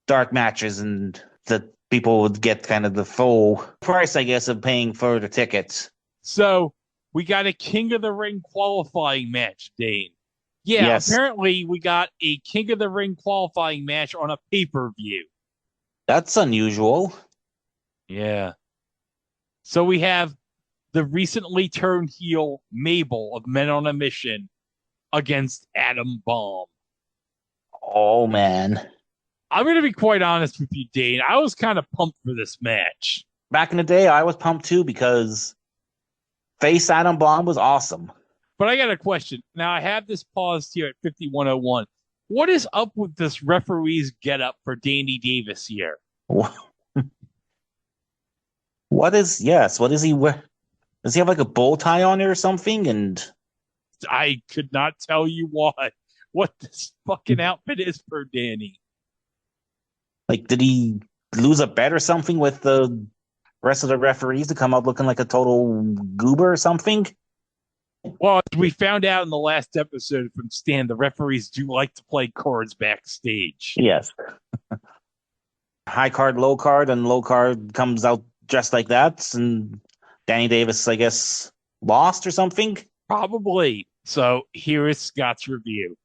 dark matches, and that people would get kind of the full price, I guess, of paying for the tickets. So we got a King of the Ring qualifying match, Dane. Yeah, yes. Apparently we got a King of the Ring qualifying match on a pay-per-view. That's unusual. Yeah. So we have the recently turned heel Mabel of Men on a Mission against Adam Bomb. Oh, man. I'm going to be quite honest with you, Dane. I was kind of pumped for this match. Back in the day, I was pumped too because face Adam Bomb was awesome. But I got a question. Now, I have this paused here at 5101. What is up with this referee's getup for Danny Davis here? What is he wear? Does he have like a bow tie on it or something? And I could not tell you what this fucking outfit is for Danny. like, did he lose a bet or something with the rest of the referees to come up looking like a total goober or something? Well, as we found out in the last episode from Stan, the referees do like to play cards backstage. Yes. High card, low card, and low card comes out just like that. And Danny Davis, I guess, lost or something? Probably. So here is Scott's review.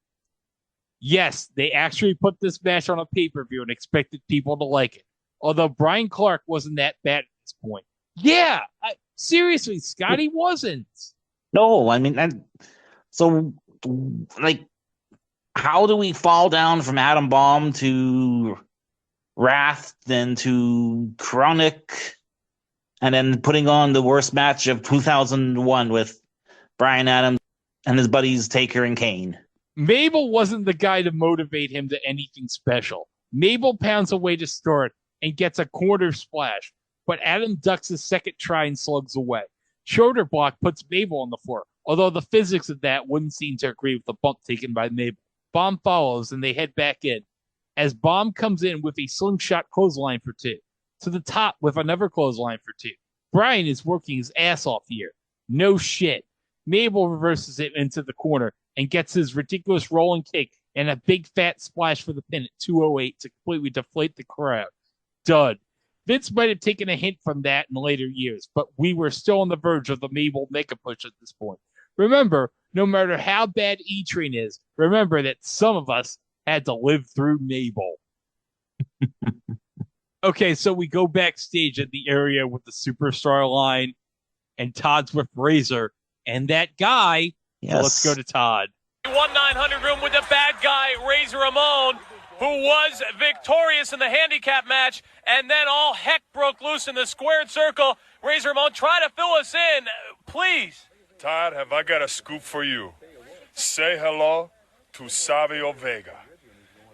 Yes, they actually put this match on a pay-per-view and expected people to like it. Although Brian Clark wasn't that bad at this point. Yeah, seriously, Scotty wasn't. No, I mean, so, like, how do we fall down from Adam Bomb to Wrath, then to Chronic, and then putting on the worst match of 2001 with Brian Adams and his buddies Taker and Kane? Mabel wasn't the guy to motivate him to anything special. Mabel pounds away to start and gets a corner splash, but Adam ducks his second try and slugs away. Shoulder block puts Mabel on the floor, although the physics of that wouldn't seem to agree with the bump taken by Mabel. Bomb follows, and they head back in. As Bomb comes in with a slingshot clothesline for two. To the top with another clothesline for two. Brian is working his ass off here. No shit. Mabel reverses it into the corner and gets his ridiculous rolling kick and a big fat splash for the pin at 208 to completely deflate the crowd. Dud. Vince might have taken a hint from that in later years, but we were still on the verge of the Mabel mega push at this point. Remember, no matter how bad E-Train is, remember that some of us had to live through Mabel. Okay, so we go backstage at the area with the Superstar line, and Todd's with Razor, and that guy. Yes. So let's go to Todd. 1-900 room with the bad guy, Razor Ramon, who was victorious in the handicap match, and then all heck broke loose in the squared circle. Razor Ramon, try to fill us in, please. Todd, have I got a scoop for you? Say hello to Savio Vega,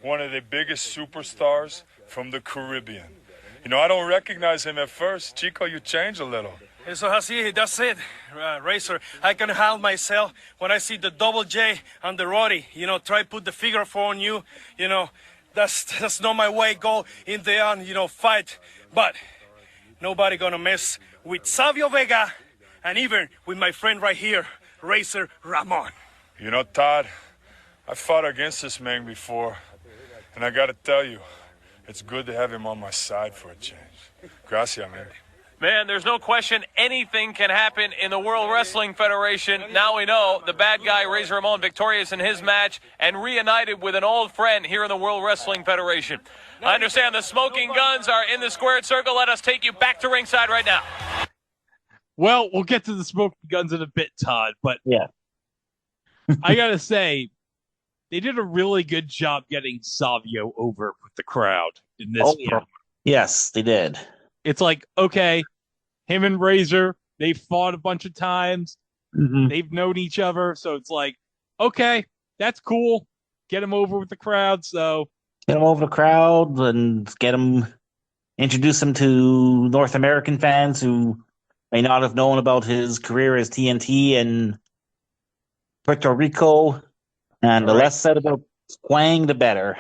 one of the biggest superstars from the Caribbean. You know, I don't recognize him at first. Chico, you changed a little. So Hasi, that's it, Razor. I can handle myself when I see the double J on the Roddy. You know, try put the figure four on you. You know, that's not my way. Go in there and, you know, fight. But nobody gonna mess with Savio Vega and even with my friend right here, Razor Ramon. You know, Todd, I fought against this man before, and I gotta tell you, it's good to have him on my side for a change. Gracias, man. Man, there's no question anything can happen in the World Wrestling Federation. Now we know the bad guy, Razor Ramon, victorious in his match and reunited with an old friend here in the World Wrestling Federation. I understand the Smoking Guns are in the squared circle. Let us take you back to ringside right now. Well, we'll get to the Smoking Guns in a bit, Todd, but Yeah. I got to say, they did a really good job getting Savio over with the crowd in this one. Yes, they did. It's like, okay, him and Razor, they fought a bunch of times. Mm-hmm. They've known each other. So it's like, okay, that's cool. Get him over with the crowd. So Get him over the crowd and introduce him to North American fans who may not have known about his career as TNT in Puerto Rico. And the less said about Quang, the better.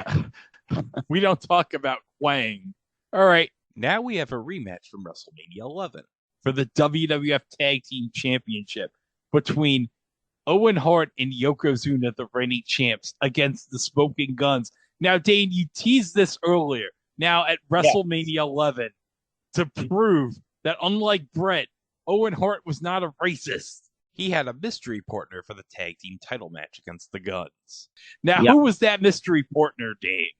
we don't talk about Quang. All right. Now we have a rematch from WrestleMania 11. For the WWF Tag Team Championship between Owen Hart and Yokozuna, the reigning champs, against the Smoking Guns. Now, Dane, you teased this earlier. Now, at WrestleMania 11, to prove that unlike Brett, Owen Hart was not a racist. He had a mystery partner for the tag team title match against the Guns. Now, who was that mystery partner, Dane?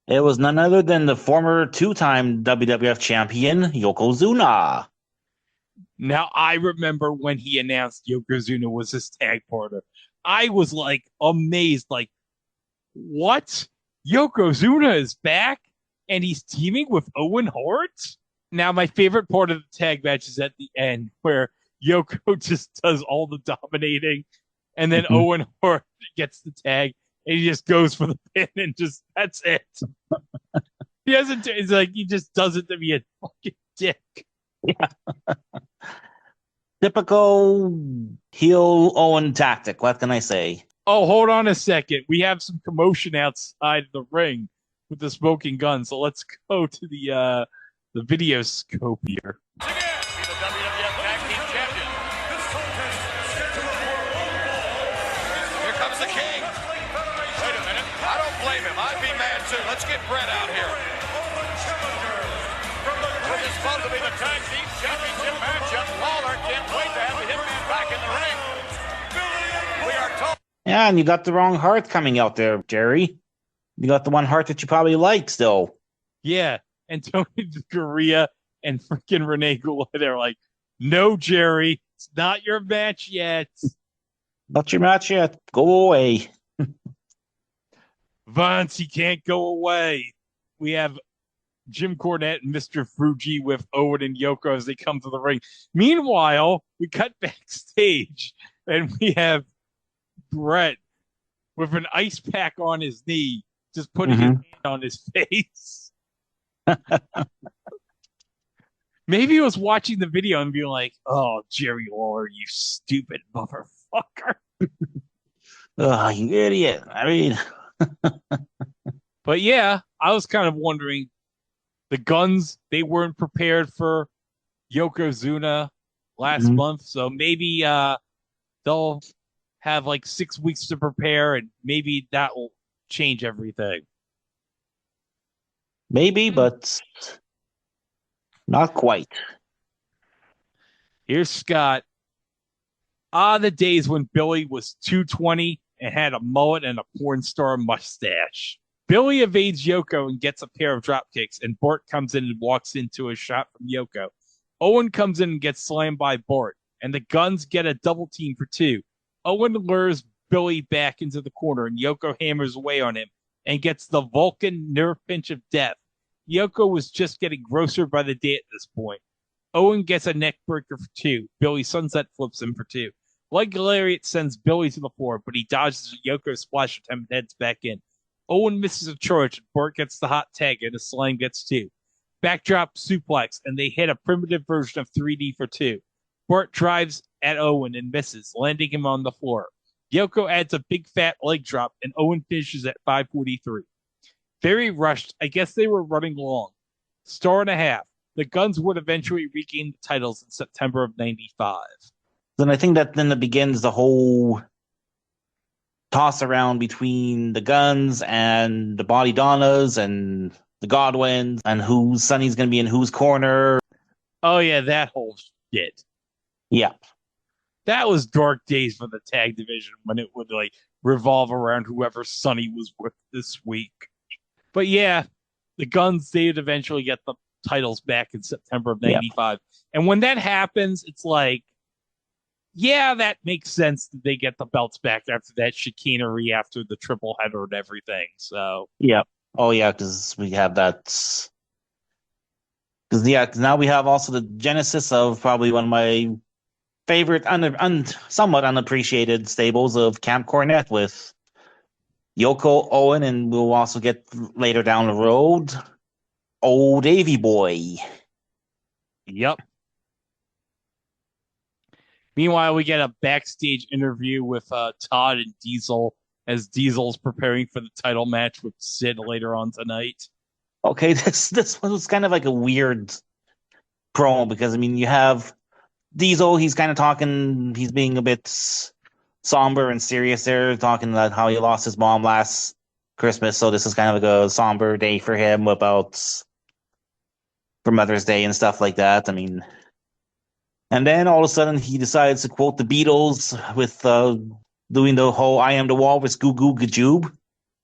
It was none other than the former two-time WWF champion, Yokozuna. Now, I remember when he announced Yokozuna was his tag partner. I was like amazed, like, what? Yokozuna is back and he's teaming with Owen Hart? Now, my favorite part of the tag match is at the end where Yoko just does all the dominating and then Owen Hart gets the tag and he just goes for the pin and just, that's it. He hasn't, it's like, he just does it to be a fucking dick. Yeah. Typical heel Owen tactic. What can I say? Oh, hold on a second. We have some commotion outside the ring with the smoking gun. So let's go to the video scope here. Again, be the WWF Tag Team Champion. Here comes the King. Wait a minute. I don't blame him. I'd be mad too. Let's get Brett out here. This is supposed to be the Tag Team Championship matchup. Lawler can't wait to have the Hitman back in the ring. We are told. Yeah, and you got the wrong heart coming out there, Jerry. You got the one heart that you probably like still. Yeah, and Tony Garea and freaking Renee Goulet are like, no, Jerry, it's not your match yet. Not your match yet. Go away. Vince, he can't go away. We have Jim Cornette and Mr. Fuji with Owen and Yoko as they come to the ring. Meanwhile, we cut backstage and we have Brett with an ice pack on his knee, just putting his hand on his face. Maybe he was watching the video and being like, oh, Jerry Lawler, you stupid motherfucker. Oh, you idiot. I mean... But yeah, I was kind of wondering, the Guns, they weren't prepared for Yokozuna last month, so maybe they'll have like 6 weeks to prepare, and maybe that will change everything. Maybe, but not quite. Here's Scott. The days when Billy was 220 and had a mullet and a porn star mustache. Billy evades Yoko and gets a pair of drop kicks, and Bart comes in and walks into a shot from Yoko. Owen comes in and gets slammed by Bart, and the Guns get a double team for two. Owen lures Billy back into the corner, and Yoko hammers away on him and gets the Vulcan nerve pinch of death. Yoko was just getting grosser by the day at this point. Owen gets a neck breaker for two. Billy sunset flips him for two. Like Lariat sends Billy to the floor, but he dodges a Yoko splash attempt and heads back in. Owen misses a charge, and Bart gets the hot tag, and the Slime gets two. Backdrop suplex, and they hit a primitive version of 3D for two. Bart drives at Owen and misses, landing him on the floor. Yoko adds a big fat leg drop, and Owen finishes at 5:43. Very rushed. I guess they were running long. Star and a half. The Guns would eventually regain the titles in September of 95. Then I think that then it begins the whole toss around between the Guns and the Body Donnas and the Godwins and whose Sonny's going to be in whose corner. Oh, yeah, that whole shit. Yeah. That was dark days for the tag division when it would like revolve around whoever Sonny was with this week. But yeah, the Guns, they'd eventually get the titles back in September of 95. Yeah. And when that happens, it's like, yeah, that makes sense that they get the belts back after that chicanery, after the triple header and everything. So yeah. Oh yeah, because we have that. Because now we have also the genesis of probably one of my favorite, somewhat unappreciated stables of Camp Cornette with Yoko, Owen, and we'll also get later down the road, Old Davy Boy. Yep. Meanwhile, we get a backstage interview with Todd and Diesel as Diesel's preparing for the title match with Sid later on tonight. Okay, this was kind of like a weird promo because, I mean, you have Diesel, he's kind of talking, he's being a bit somber and serious there, talking about how he lost his mom last Christmas, so this is kind of like a somber day for him for Mother's Day and stuff like that. I mean... And then all of a sudden he decides to quote the Beatles with doing the whole I am the walrus goo goo gajoob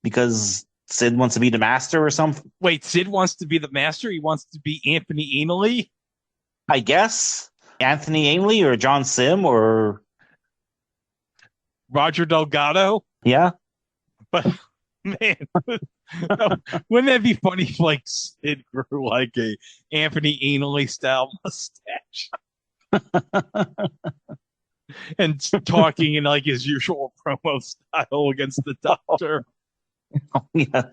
because Sid wants to be the master or something. Wait, Sid wants to be the master? He wants to be Anthony Anally? I guess. Anthony Ainley or John Sim or Roger Delgado. yeah. But man, wouldn't that be funny if like Sid grew like a Anthony Ainley style mustache and talking in like his usual promo style against the Doctor? Yeah.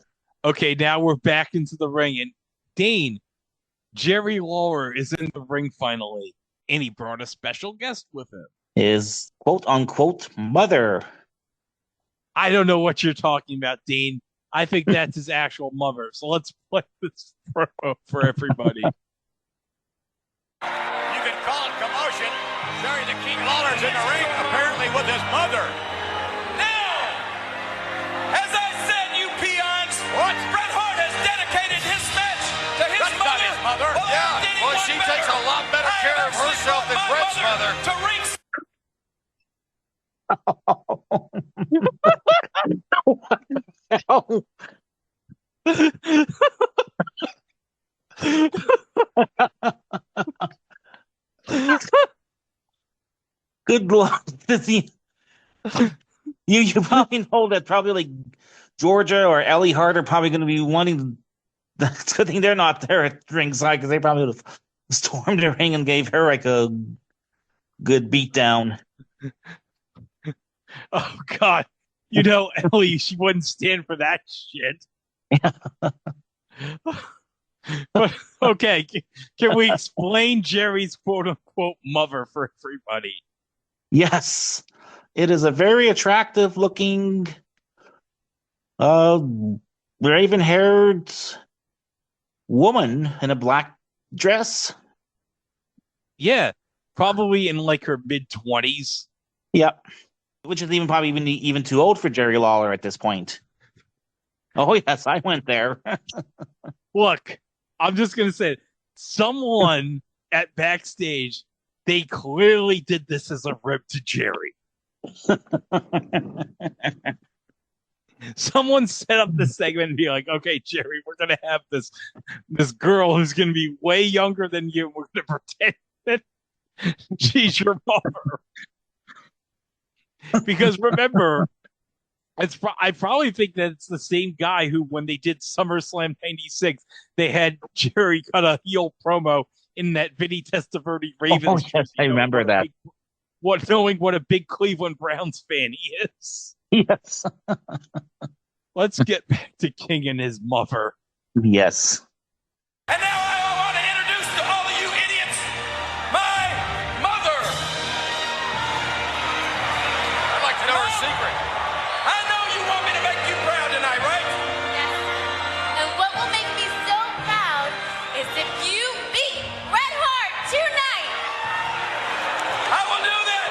Okay, now we're back into the ring, and Dane, Jerry Lawler is in the ring finally, and he brought a special guest with him. His quote unquote mother. I don't know what you're talking about, Dane. I think that's his actual mother. So let's play this promo for everybody. You can call it commotion. Jerry the King Lawler's in the ring, apparently with his mother. Now, as I said, you peons, what? Bret Hart has dedicated his match to his mother. Not his mother. Oh, Yeah, well, she takes a lot better care of herself than Bret's mother. To ring. Good Lord. You probably know that probably like Georgia or Ellie Hart are probably going to be wanting. It's a good thing they're not there at ringside because they probably would have stormed the ring and gave her like a good beatdown. Oh God, you know Ellie, she wouldn't stand for that shit. But okay, can we explain Jerry's quote unquote mother for everybody? Yes, it is a very attractive looking, raven-haired woman in a black dress. Yeah, probably in like her mid-20s. Yep. Which is probably even too old for Jerry Lawler at this point. Oh yes, I went there. Look, I'm just gonna say, someone at backstage, they clearly did this as a rib to Jerry. Someone set up this segment and be like, "Okay, Jerry, we're gonna have this girl who's gonna be way younger than you. We're gonna pretend that she's your mother." Because remember, I probably think that it's the same guy who, when they did SummerSlam '96, they had Jerry cut a heel promo in that Vinny Testaverde Ravens. Oh, yes, I remember that. Knowing what a big Cleveland Browns fan he is. Yes. Let's get back to King and his mother. Yes. And now I want to introduce to all of you idiots, my mother. I'd like to know her secret. I know you want me to make you proud tonight, right? Yes. And what will make me so proud is if you beat Bret Hart tonight. I will do that.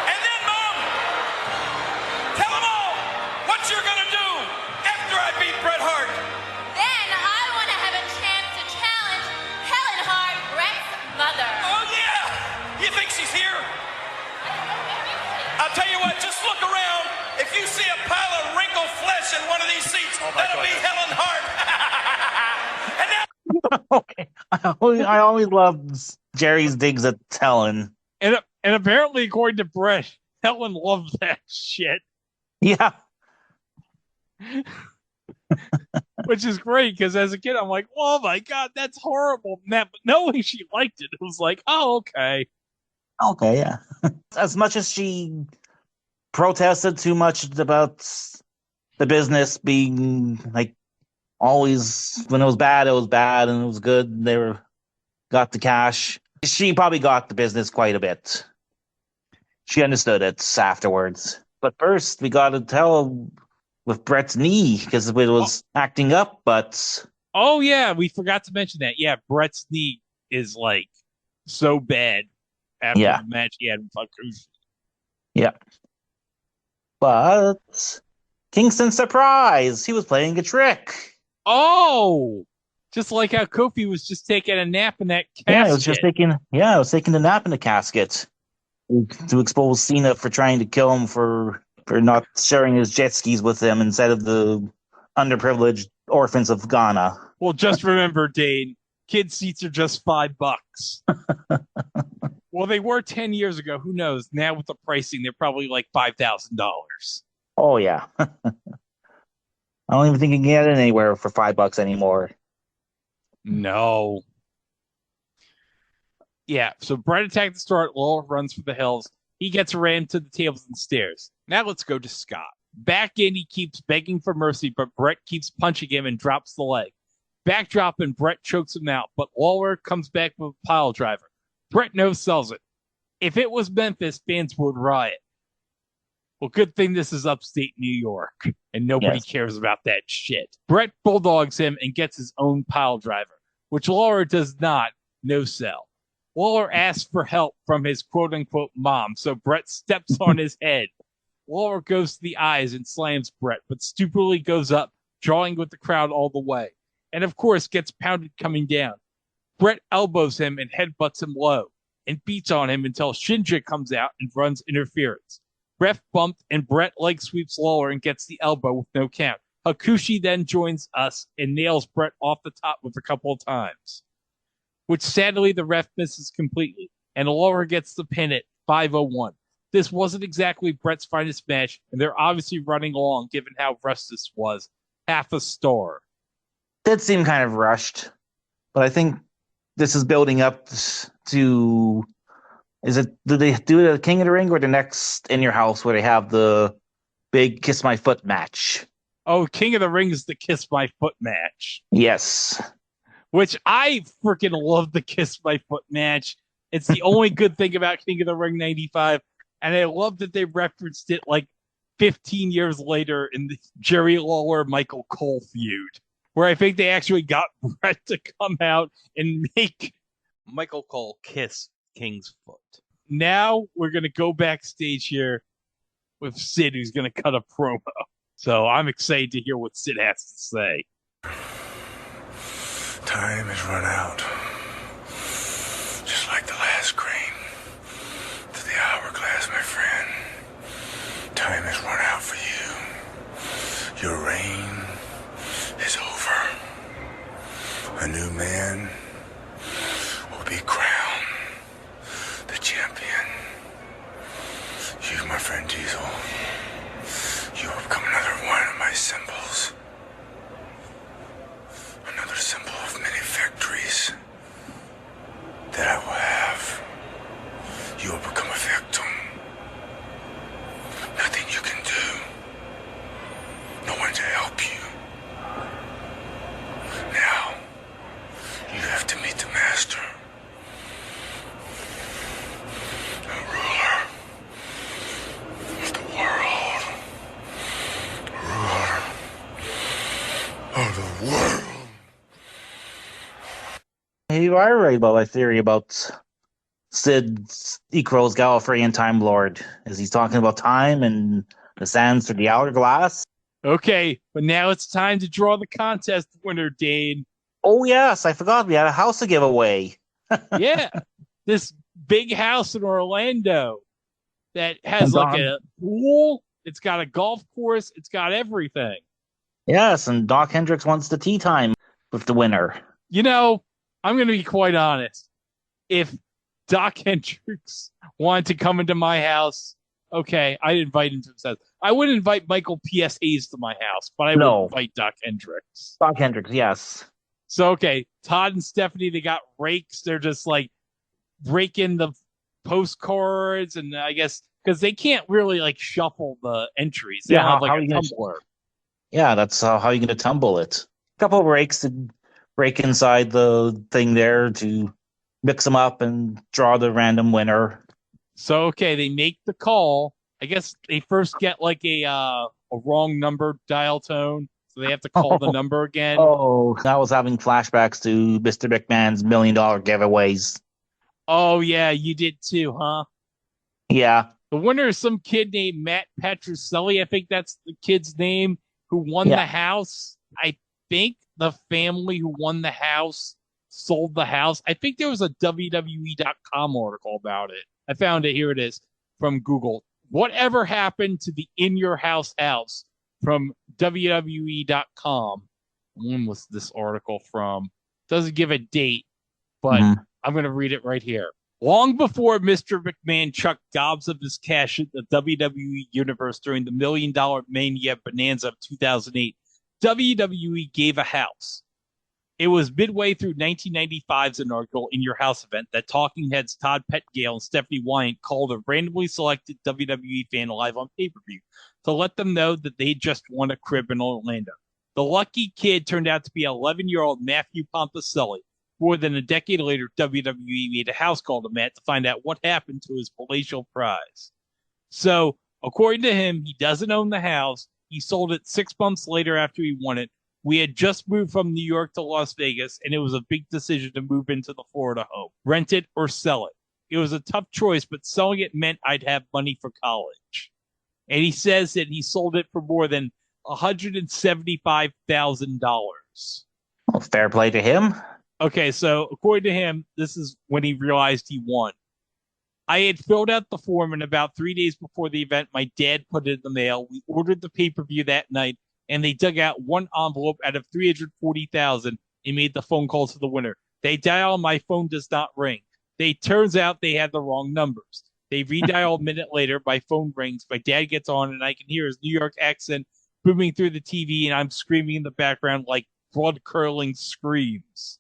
And then, Mom, tell them all what you're going to do after I beat Bret Hart. Then I want to have a chance to challenge Helen Hart, Bret's mother. Oh, yeah. You think she's here? I'll tell you what, just look around. If you see a pile of wrinkled flesh in one of these seats, that'll be Helen Hart. And now Okay. I always loved Jerry's digs at Helen. And apparently, according to Brett, Helen loves that shit. Yeah. Which is great, because as a kid, I'm like, oh my God, that's horrible. But knowing she liked it, it was like, oh, okay. Okay, yeah. As much as she protested too much about the business being like always, when it was bad, and it was good, got the cash. She probably got the business quite a bit. She understood it afterwards. But first, we got to tell with Bret's knee, because it was acting up, but... Oh, yeah, we forgot to mention that. Yeah, Bret's knee is, like, so bad after the match he had with Hakushi. Yeah. But Kingston surprise! He was playing a trick. Oh! Just like how Kofi was just taking a nap in that casket. Yeah, I was taking a nap in the casket to expose Cena for trying to kill him for not sharing his jet skis with them instead of the underprivileged orphans of Ghana. Well, just remember, Dane, kid seats are just $5. Well, they were 10 years ago. Who knows? Now with the pricing, they're probably like $5,000. Oh yeah. I don't even think you can get it anywhere for $5 anymore. No. Yeah, so Brett attacked the start. Lawler runs for the hills. He gets ran to the tables and stairs. Now let's go to Scott. Back in, he keeps begging for mercy, but Brett keeps punching him and drops the leg. Backdrop and Brett chokes him out, but Lawler comes back with a pile driver. Brett no-sells it. If it was Memphis, fans would riot. Well, good thing this is upstate New York, and nobody cares about that shit. Brett bulldogs him and gets his own pile driver, which Lawler does not no-sell. Lawler asks for help from his quote-unquote mom, so Brett steps on his head. Lawler goes to the eyes and slams Brett, but stupidly goes up, drawing with the crowd all the way. And of course, gets pounded coming down. Brett elbows him and headbutts him low, and beats on him until Shinja comes out and runs interference. Ref bumped, and Brett leg sweeps Lawler and gets the elbow with no count. Hakushi then joins us and nails Brett off the top with a couple of times, which sadly the ref misses completely, and Lawler gets the pin at 5:01. This wasn't exactly Brett's finest match, and they're obviously running along given how rushed this was. Half a star. Did seem kind of rushed, but I think this is building up to. Do they do it at King of the Ring or the next In Your House where they have the big Kiss My Foot match? Oh, King of the Ring is the Kiss My Foot match. Yes. Which I freaking love the Kiss My Foot match. It's the only good thing about King of the Ring 95. And I love that they referenced it like 15 years later in the Jerry Lawler-Michael Cole feud, where I think they actually got Brett to come out and make Michael Cole kiss King's foot. Now we're going to go backstage here with Sid, who's going to cut a promo. So I'm excited to hear what Sid has to say. Time has run out. Just like the last grain to the hourglass, my friend. Time has run out for you. Your reign is over. A new man will be crowned the champion. You, my friend Diesel, you have become another one of my symbols. Another symbol of many victories that I will have. You will become a victim. Nothing you can do. No one to help you. Now, you have to meet the master. The ruler of the world. Ruler of the world. You are right about my theory about Sid equals Gallifreyan Time Lord. Is he's talking about time and the sands through the hourglass? Okay, but now it's time to draw the contest winner, Dane. Oh, yes, I forgot we had a house to give away. Yeah, this big house in Orlando that has like a pool. It's got a golf course. It's got everything. Yes, and Dok Hendrix wants the tea time with the winner. You know, I'm going to be quite honest. If Dok Hendrix wanted to come into my house, okay, I'd invite him to his house. I wouldn't invite Michael P.S. Hayes to my house, but I would invite Dok Hendrix. Dok Hendrix, yes. So, okay, Todd and Stephanie, they got rakes. They're just like raking the postcards, and I guess because they can't really like shuffle the entries. They don't have like a tumbler. Yeah, that's how you're going to tumble it. A couple of rakes to break inside the thing there to mix them up and draw the random winner. So, okay, they make the call. I guess they first get like a wrong number dial tone. So they have to call the number again. Oh, I was having flashbacks to Mr. McMahon's $1 million giveaways. Oh, yeah, you did too, huh? Yeah. The winner is some kid named Matt Patricelli. I think that's the kid's name, who won the house. I think the family who won the house sold the house. I think there was a WWE.com article about it. I found it. Here it is from Google. Whatever happened to the In Your House house from WWE.com? When was this article from? Doesn't give a date, but I'm going to read it right here. Long before Mr. McMahon chucked gobs of his cash at the WWE Universe during the $1 Million Mania Bonanza of 2008, WWE gave a house. It was midway through 1995's inaugural In Your House event that Talking Heads Todd Pettengill and Stephanie Wyant called a randomly selected WWE fan live on pay-per-view to let them know that they just won a crib in Orlando. The lucky kid turned out to be 11-year-old Matthew Pompicelli. More than a decade later, WWE made a house call to Matt to find out what happened to his palatial prize. So, according to him, he doesn't own the house. He sold it 6 months later after he won it. We had just moved from New York to Las Vegas, and it was a big decision to move into the Florida home. Rent it or sell it. It was a tough choice, but selling it meant I'd have money for college. And he says that he sold it for more than $175,000. Well, fair play to him. Okay, so according to him, this is when he realized he won. I had filled out the form, and about 3 days before the event, my dad put it in the mail. We ordered the pay-per-view that night, and they dug out one envelope out of 340,000 and made the phone call to the winner. They dial, my phone does not ring. Turns out they had the wrong numbers. They redial a minute later, my phone rings, my dad gets on, and I can hear his New York accent booming through the TV, and I'm screaming in the background like blood-curdling screams.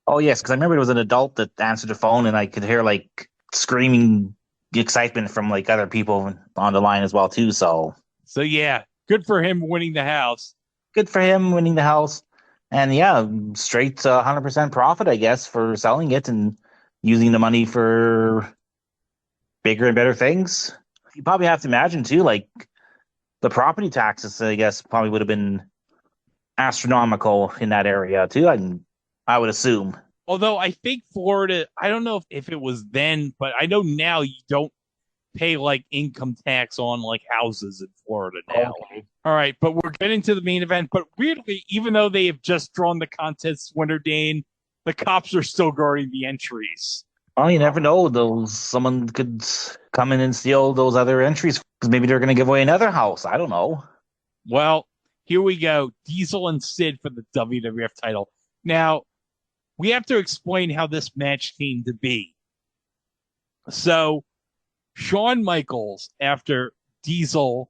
Oh, yes, because I remember it was an adult that answered the phone, and I could hear, like, screaming excitement from, like, other people on the line as well, too, So, yeah, good for him winning the house. Good for him winning the house. And, yeah, straight 100% profit, I guess, for selling it and using the money for bigger and better things. You probably have to imagine, too, like, the property taxes, I guess, probably would have been astronomical in that area, too. I would assume. Although I think Florida, I don't know if it was then, but I know now you don't pay like income tax on like houses in Florida now. Okay. All right, but we're getting to the main event. But weirdly, even though they have just drawn the contest winner, Dane, the cops are still guarding the entries. Well, you never know. Someone could come in and steal those other entries because maybe they're going to give away another house. I don't know. Well, here we go. Diesel and Sid for the WWF title. Now, we have to explain how this match came to be. So, Shawn Michaels, after Diesel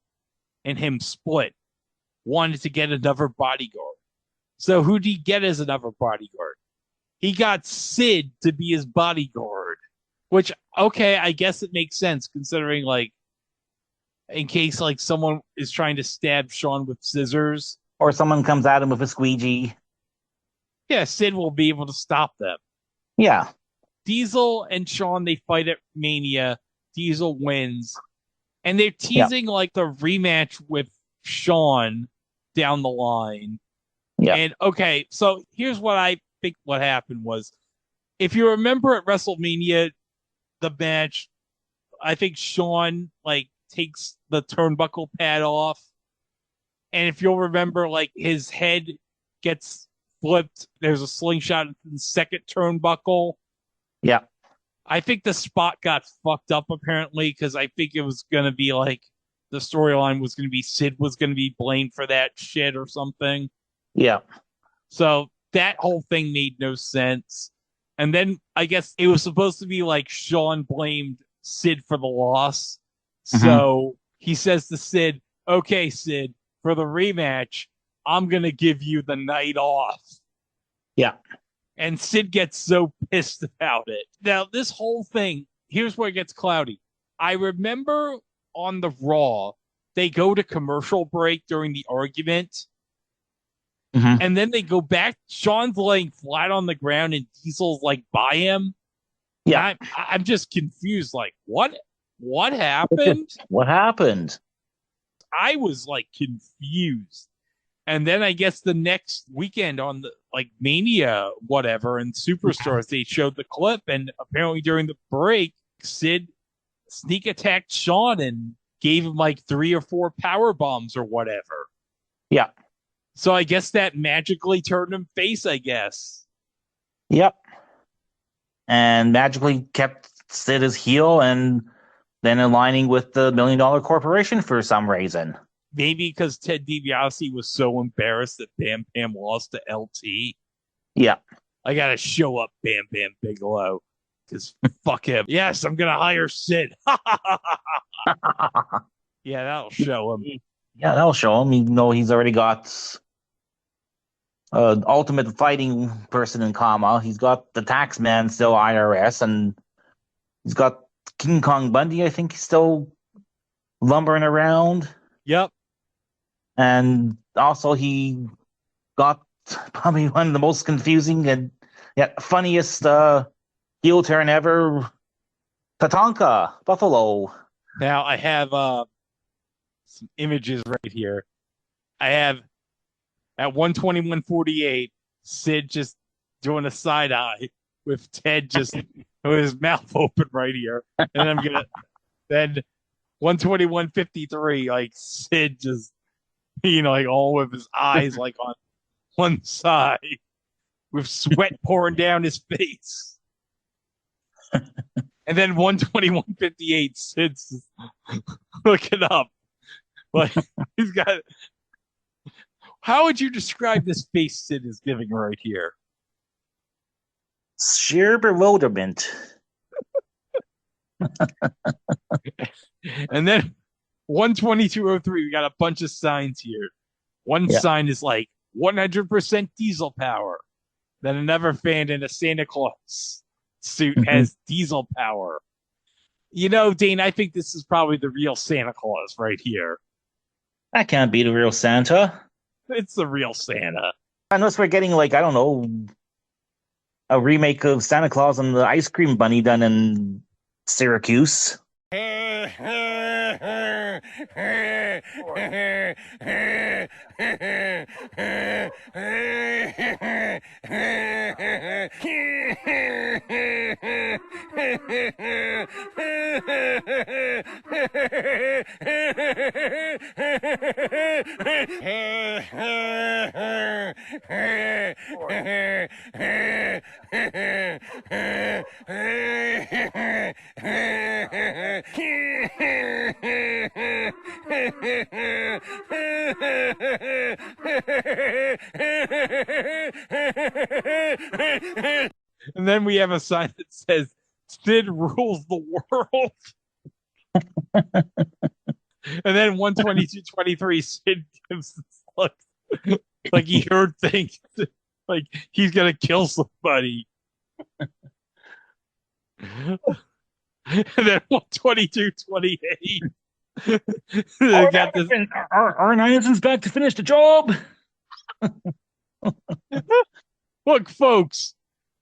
and him split, wanted to get another bodyguard. So, who did he get as another bodyguard? He got Sid to be his bodyguard, which, okay, I guess it makes sense considering, like, in case, like, someone is trying to stab Shawn with scissors. Or someone comes at him with a squeegee. Yeah, Sid will be able to stop them. Yeah. Diesel and Shawn, they fight at Mania. Diesel wins. And they're teasing like the rematch with Shawn down the line. Yeah. And okay, so here's what I think what happened was, if you remember at WrestleMania, the match, I think Shawn like takes the turnbuckle pad off. And if you'll remember, like his head gets flipped. There's a slingshot in the second turnbuckle. Yeah. I think the spot got fucked up apparently because I think it was going to be like the storyline was going to be Sid was going to be blamed for that shit or something. Yeah. So that whole thing made no sense. And then I guess it was supposed to be like Shawn blamed Sid for the loss. Mm-hmm. So he says to Sid, okay, Sid, for the rematch, I'm going to give you the night off. Yeah. And Sid gets so pissed about it. Now, this whole thing, here's where it gets cloudy. I remember on the Raw, they go to commercial break during the argument. Mm-hmm. And then they go back. Shawn's laying flat on the ground and Diesel's like by him. Yeah. I'm just confused. Like, what happened? What happened? I was like confused. And then I guess the next weekend on the like Mania, whatever, and Superstars, they showed the clip, and apparently during the break, Sid sneak attacked Shawn and gave him like 3 or 4 power bombs or whatever. Yeah. So I guess that magically turned him face, I guess. Yep. And magically kept Sid as heel and then aligning with the $1 Million Corporation for some reason. Maybe because Ted DiBiase was so embarrassed that Bam Bam lost to LT. Yeah. I got to show up Bam Bam Bigelow. Because fuck him. Yes, I'm going to hire Sid. Yeah, that'll show him. Yeah, that'll show him. Even though he's already got ultimate fighting person in comma. He's got the tax man still IRS, and he's got King Kong Bundy, I think, he's still lumbering around. Yep. And also he got probably one of the most confusing and funniest heel turn ever, Tatanka, Buffalo. Now I have some images right here. I have at 121.48, Sid just doing a side eye with Ted just with his mouth open right here. And then I'm gonna then 121.53, like Sid just like all with his eyes like on one side with sweat pouring down his face. And then 121.58, Sid's looking up. Like he's got. How would you describe this face Sid is giving right here? Sheer bewilderment. And then 122.03, we got a bunch of signs here. One sign is like 100% diesel power. Then another fan in a Santa Claus suit has diesel power. Dane, I think this is probably the real Santa Claus right here. That can't be the real Santa. It's the real Santa. Unless we're getting, like, I don't know, a remake of Santa Claus and the Ice Cream Bunny done in Syracuse. And then we have a sign that says Sid rules the world. And then 122.23, Sid gives this look like he heard things like he's gonna kill somebody. And then 122.28. Got this. R9 is back to finish the job. Look, folks,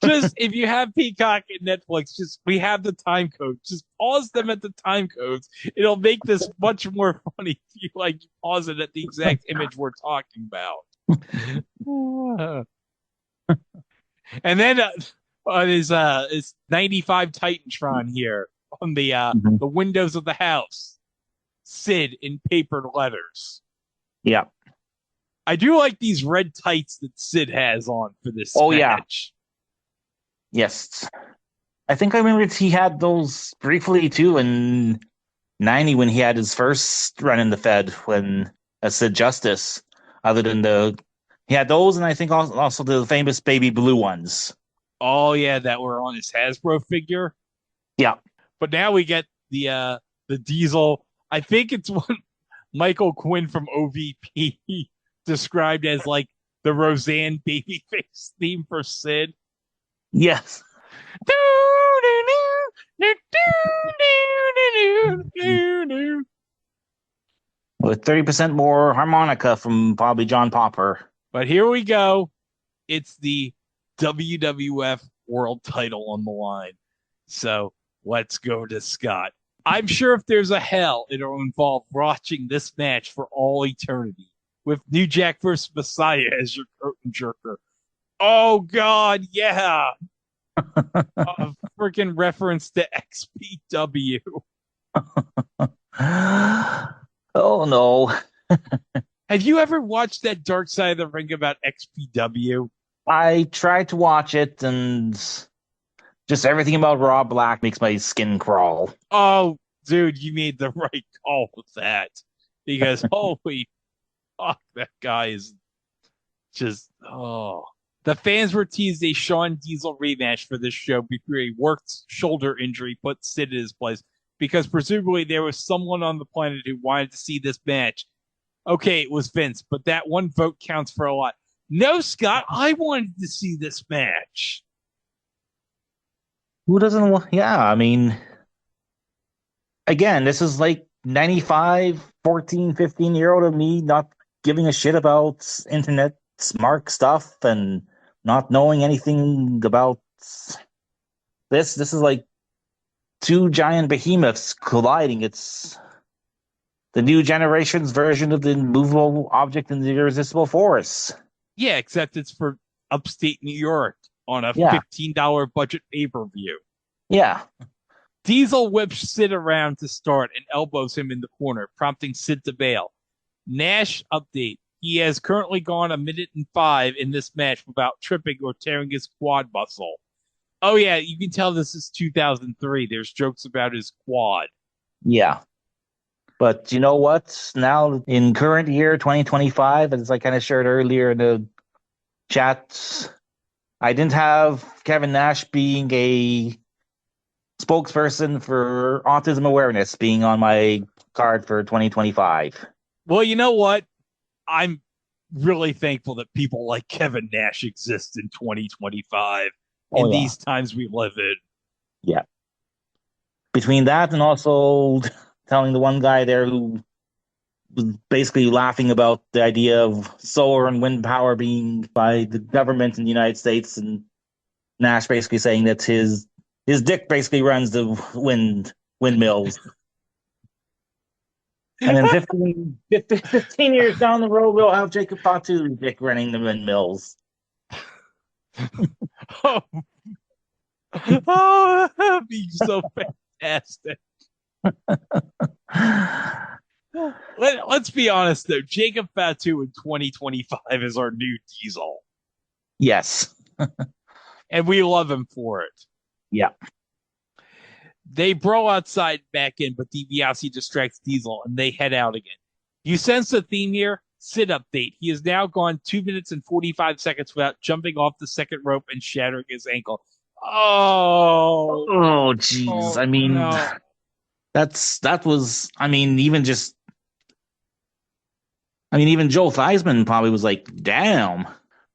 just if you have Peacock and Netflix, we have the time code. Just pause them at the time codes. It'll make this much more funny if you pause it at the exact image we're talking about. And then is 95 Titantron here on the windows of the house. Sid in papered letters. Yeah. I do like these red tights that Sid has on for this match. Yes. I think I remember he had those briefly too in 90 when he had his first run in the Fed as Sid Justice. He had those, and I think also the famous baby blue ones. Oh yeah, that were on his Hasbro figure. Yeah. But now we get the diesel. I think it's what Michael Quinn from OVP described as like the Roseanne babyface theme for Sid. Yes. With 30% more harmonica from probably John Popper. But here we go. It's the WWF World Title on the line. So let's go to Scott. I'm sure if there's a hell, it'll involve watching this match for all eternity with New Jack vs. Messiah as your curtain jerker. Oh, God, yeah. A freaking reference to XPW. Oh, no. Have you ever watched that Dark Side of the Ring about XPW? I tried to watch it, and just everything about Rob Black makes my skin crawl. Oh, dude, you made the right call with that. Because, holy fuck, that guy is just, The fans were teased a Shawn Diesel rematch for this show before a worked shoulder injury put Sid in his place, because presumably there was someone on the planet who wanted to see this match. Okay, it was Vince, but that one vote counts for a lot. No, Scott, I wanted to see this match. Who doesn't want? Yeah, I mean, again, this is like 95, 14, 15-year-old of me not giving a shit about internet smart stuff and not knowing anything about this. This is like two giant behemoths colliding. It's the new generation's version of the immovable object in the irresistible force. Yeah, except it's for upstate New York on a $15 budget pay-per-view. Yeah. Diesel whips Sid around to start and elbows him in the corner, prompting Sid to bail. Nash update. He has currently gone 1:05 in this match without tripping or tearing his quad muscle. Oh, yeah, you can tell this is 2003. There's jokes about his quad. Yeah. But you know what? Now, in current year, 2025, as I kind of shared earlier in the chat, I didn't have Kevin Nash being a spokesperson for autism awareness being on my card for 2025. Well, you know what? I'm really thankful that people like Kevin Nash exist in 2025 in these times we live in. Yeah. Between that and also telling the one guy there who was basically laughing about the idea of solar and wind power being by the government in the United States, and Nash basically saying that his dick basically runs the windmills. And then 15 years down the road, we'll have Jacob Fatu's dick running the windmills. Oh, that'd be so fantastic. Let's be honest, though. Jacob Fatu in 2025 is our new Diesel. Yes. And we love him for it. Yeah. They brawl outside back in, but DiBiase distracts Diesel and they head out again. You sense the theme here? Sid update. He has now gone 2 minutes and 45 seconds without jumping off the second rope and shattering his ankle. Oh, jeez. I mean, no. Even Joe Theismann probably was like, damn,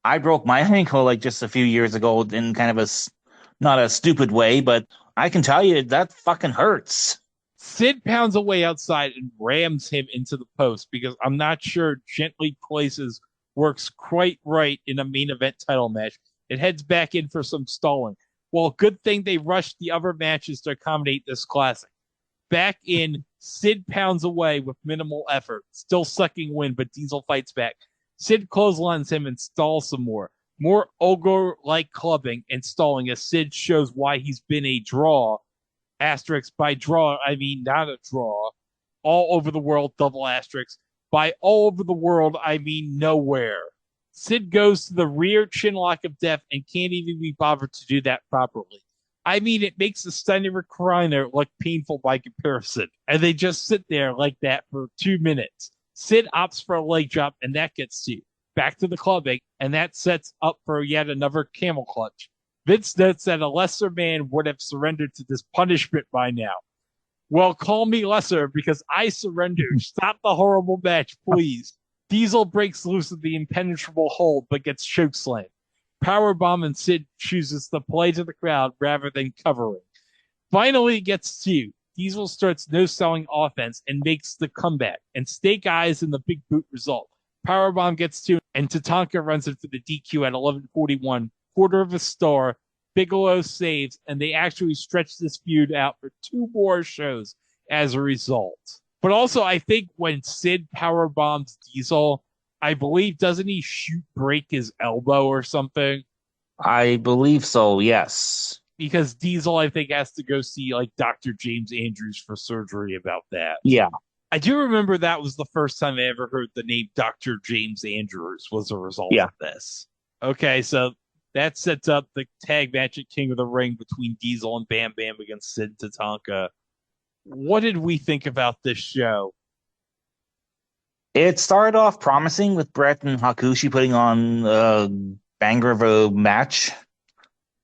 I broke my ankle like just a few years ago in kind of not a stupid way, but I can tell you that fucking hurts. Sid pounds away outside and rams him into the post because I'm not sure gently places works quite right in a main event title match. It heads back in for some stalling. Well, good thing they rushed the other matches to accommodate this classic. Back in, Sid pounds away with minimal effort, still sucking wind, but Diesel fights back. Sid clotheslines him and stalls some more. More ogre-like clubbing and stalling as Sid shows why he's been a draw. Asterisk, by draw, I mean not a draw. All over the world, double asterisk. By all over the world, I mean nowhere. Sid goes to the rear chinlock of death and can't even be bothered to do that properly. I mean, it makes the standing recliner look painful by comparison. And they just sit there like that for 2 minutes. Sid opts for a leg drop, and that gets to back to the clubbing, and that sets up for yet another camel clutch. Vince notes that a lesser man would have surrendered to this punishment by now. Well, call me lesser because I surrender. Stop the horrible match, please. Diesel breaks loose of the impenetrable hold, but gets chokeslammed. Powerbomb, and Sid chooses to play to the crowd rather than covering. Finally gets two. Diesel starts no-selling offense and makes the comeback, and Snake Eyes in the big boot result. Powerbomb gets two, and Tatanka runs into the DQ at 11:41, quarter of a star. Bigelow saves, and they actually stretch this feud out for 2 more shows as a result. But also, I think when Sid powerbombs Diesel, I believe, doesn't he break his elbow or something? I believe so, yes. Because Diesel, I think, has to go see like Dr. James Andrews for surgery about that. Yeah. I do remember that was the first time I ever heard the name Dr. James Andrews was a result of this. Okay, so that sets up the tag match at King of the Ring between Diesel and Bam Bam against Sid and Tatanka. What did we think about this show? It started off promising with Brett and Hakushi putting on a banger of a match.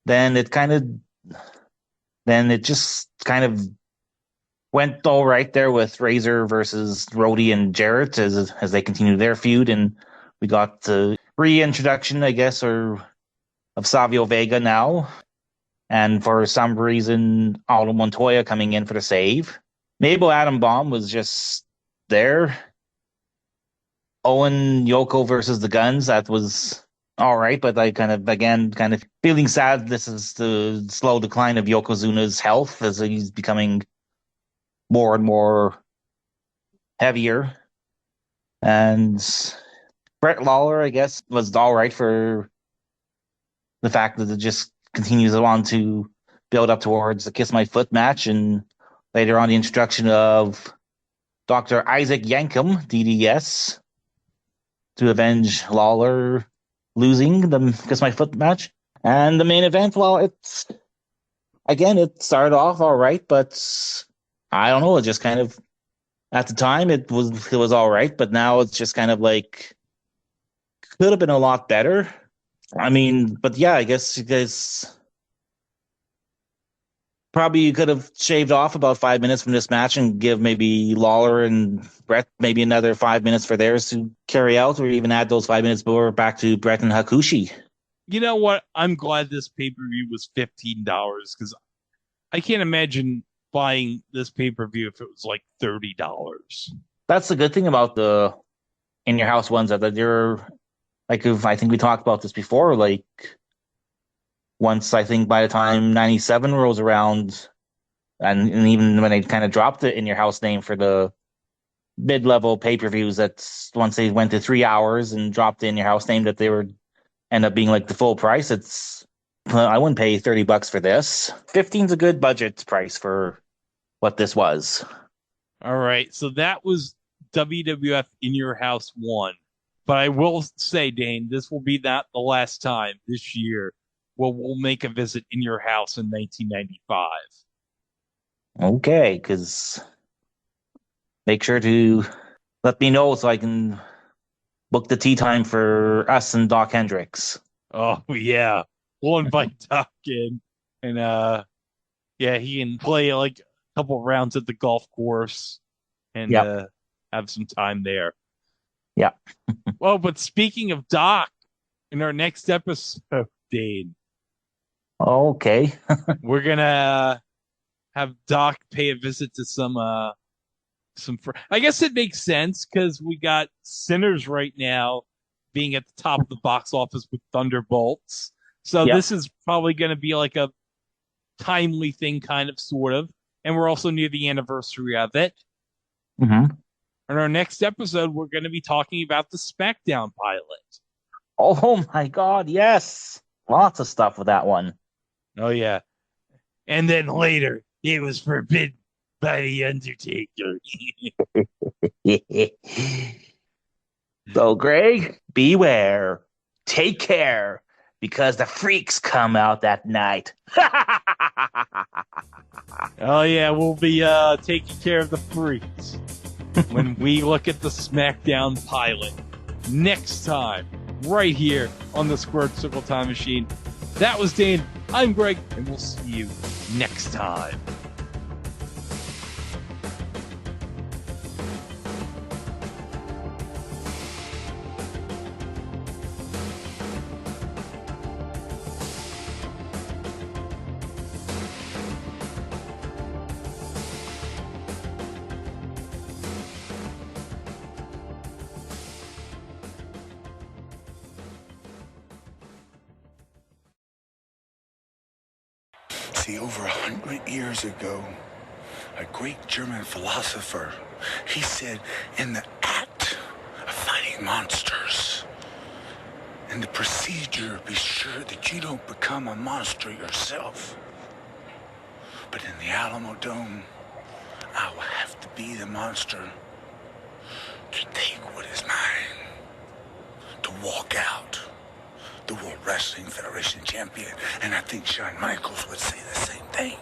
Then it just kind of went all right there with Razor versus Rhodey and Jarrett as they continue their feud, and we got the reintroduction, I guess, of Savio Vega now, and for some reason, Aldo Montoya coming in for the save. Mabel Atom Bomb was just there. Owen Yoko versus the Guns, that was all right, but I kind of feeling sad. This is the slow decline of Yokozuna's health as he's becoming more and more heavier. And Brett Lawler, I guess, was all right for the fact that it just continues on to build up towards the Kiss My Foot match, and later on the introduction of Dr. Isaac Yankem, DDS, to avenge Lawler losing the Kiss My Foot match. And the main event, well, it started off all right, but I don't know, it just kind of, at the time it was all right, but now it's just kind of like, could have been a lot better. I mean, but yeah, I guess you guys probably could have shaved off about 5 minutes from this match and give maybe Lawler and Brett maybe another 5 minutes for theirs to carry out, or even add those 5 minutes more back to Brett and Hakushi. You know what? I'm glad this pay-per-view was $15 because I can't imagine buying this pay-per-view if it was like $30. That's the good thing about the In Your House ones, that they're like, I think we talked about this before, like once, I think by the time 97 rolls around, and even when they kind of dropped the In Your House name for the mid-level pay-per-views, that's once they went to 3 hours and dropped the In Your House name, that they were end up being like the full price. I wouldn't pay $30 for this. 15's a good budget price for what this was. All right, so that was WWF In Your House 1. But I will say, Dane, this will be not the last time this year where we'll make a visit in your house in 1995. Okay, because make sure to let me know so I can book the tea time for us and Dok Hendrix. Oh, yeah. We'll invite Doc in, and yeah, he can play like a couple rounds at the golf course and have some time there. Yeah. Well, but speaking of Doc, in our next episode, Dane. Okay. We're gonna have Doc pay a visit to some I guess it makes sense because we got Sinners right now being at the top of the box office with Thunderbolts. So this is probably going to be like a timely thing, kind of, sort of. And we're also near the anniversary of it. Mm-hmm. In our next episode, we're going to be talking about the SmackDown pilot. Oh my God, yes. Lots of stuff with that one. Oh, yeah. And then later, it was forbidden by The Undertaker. So, Greg, beware. Take care, because the freaks come out that night. Oh, yeah, we'll be taking care of the freaks when we look at the SmackDown pilot next time, right here on the Squared Circle Time Machine. That was Dane. I'm Greg, and we'll see you next time. See, over 100 years ago, a great German philosopher, he said, in the act of fighting monsters, in the procedure, be sure that you don't become a monster yourself. But in the Alamo Dome, I will have to be the monster to take what is mine, to walk out the World Wrestling Federation champion, and I think Shawn Michaels would say the same thing.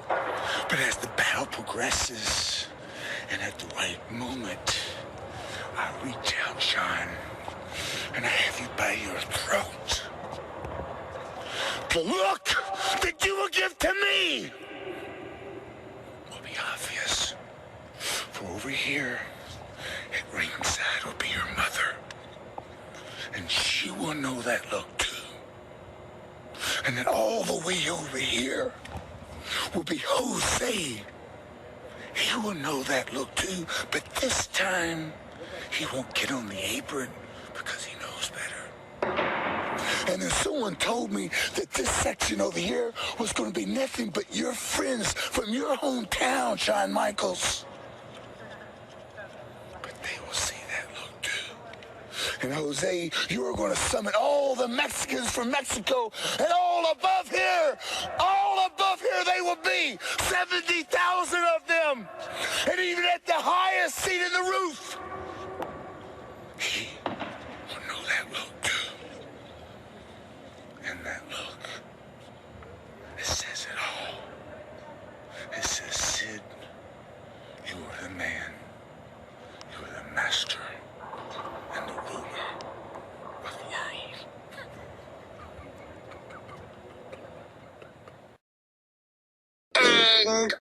But as the battle progresses, and at the right moment, I reach out, Shawn, and I have you by your throat. The look that you will give to me will be obvious. For over here, at ringside, will be your mother. And she will know that look too. And then all the way over here will be Jose. He will know that look too, but this time he won't get on the apron because he knows better. And then someone told me that this section over here was going to be nothing but your friends from your hometown, Shawn Michaels. But they will see that look too. And Jose, you are going to summon all the Mexicans from Mexico, and all above here they will be, 70,000 of them. And even at the highest seat in the roof, he will know that look too. And that look, it says it all. It says, Sid, you are the man. You are the master and the ruler of the world.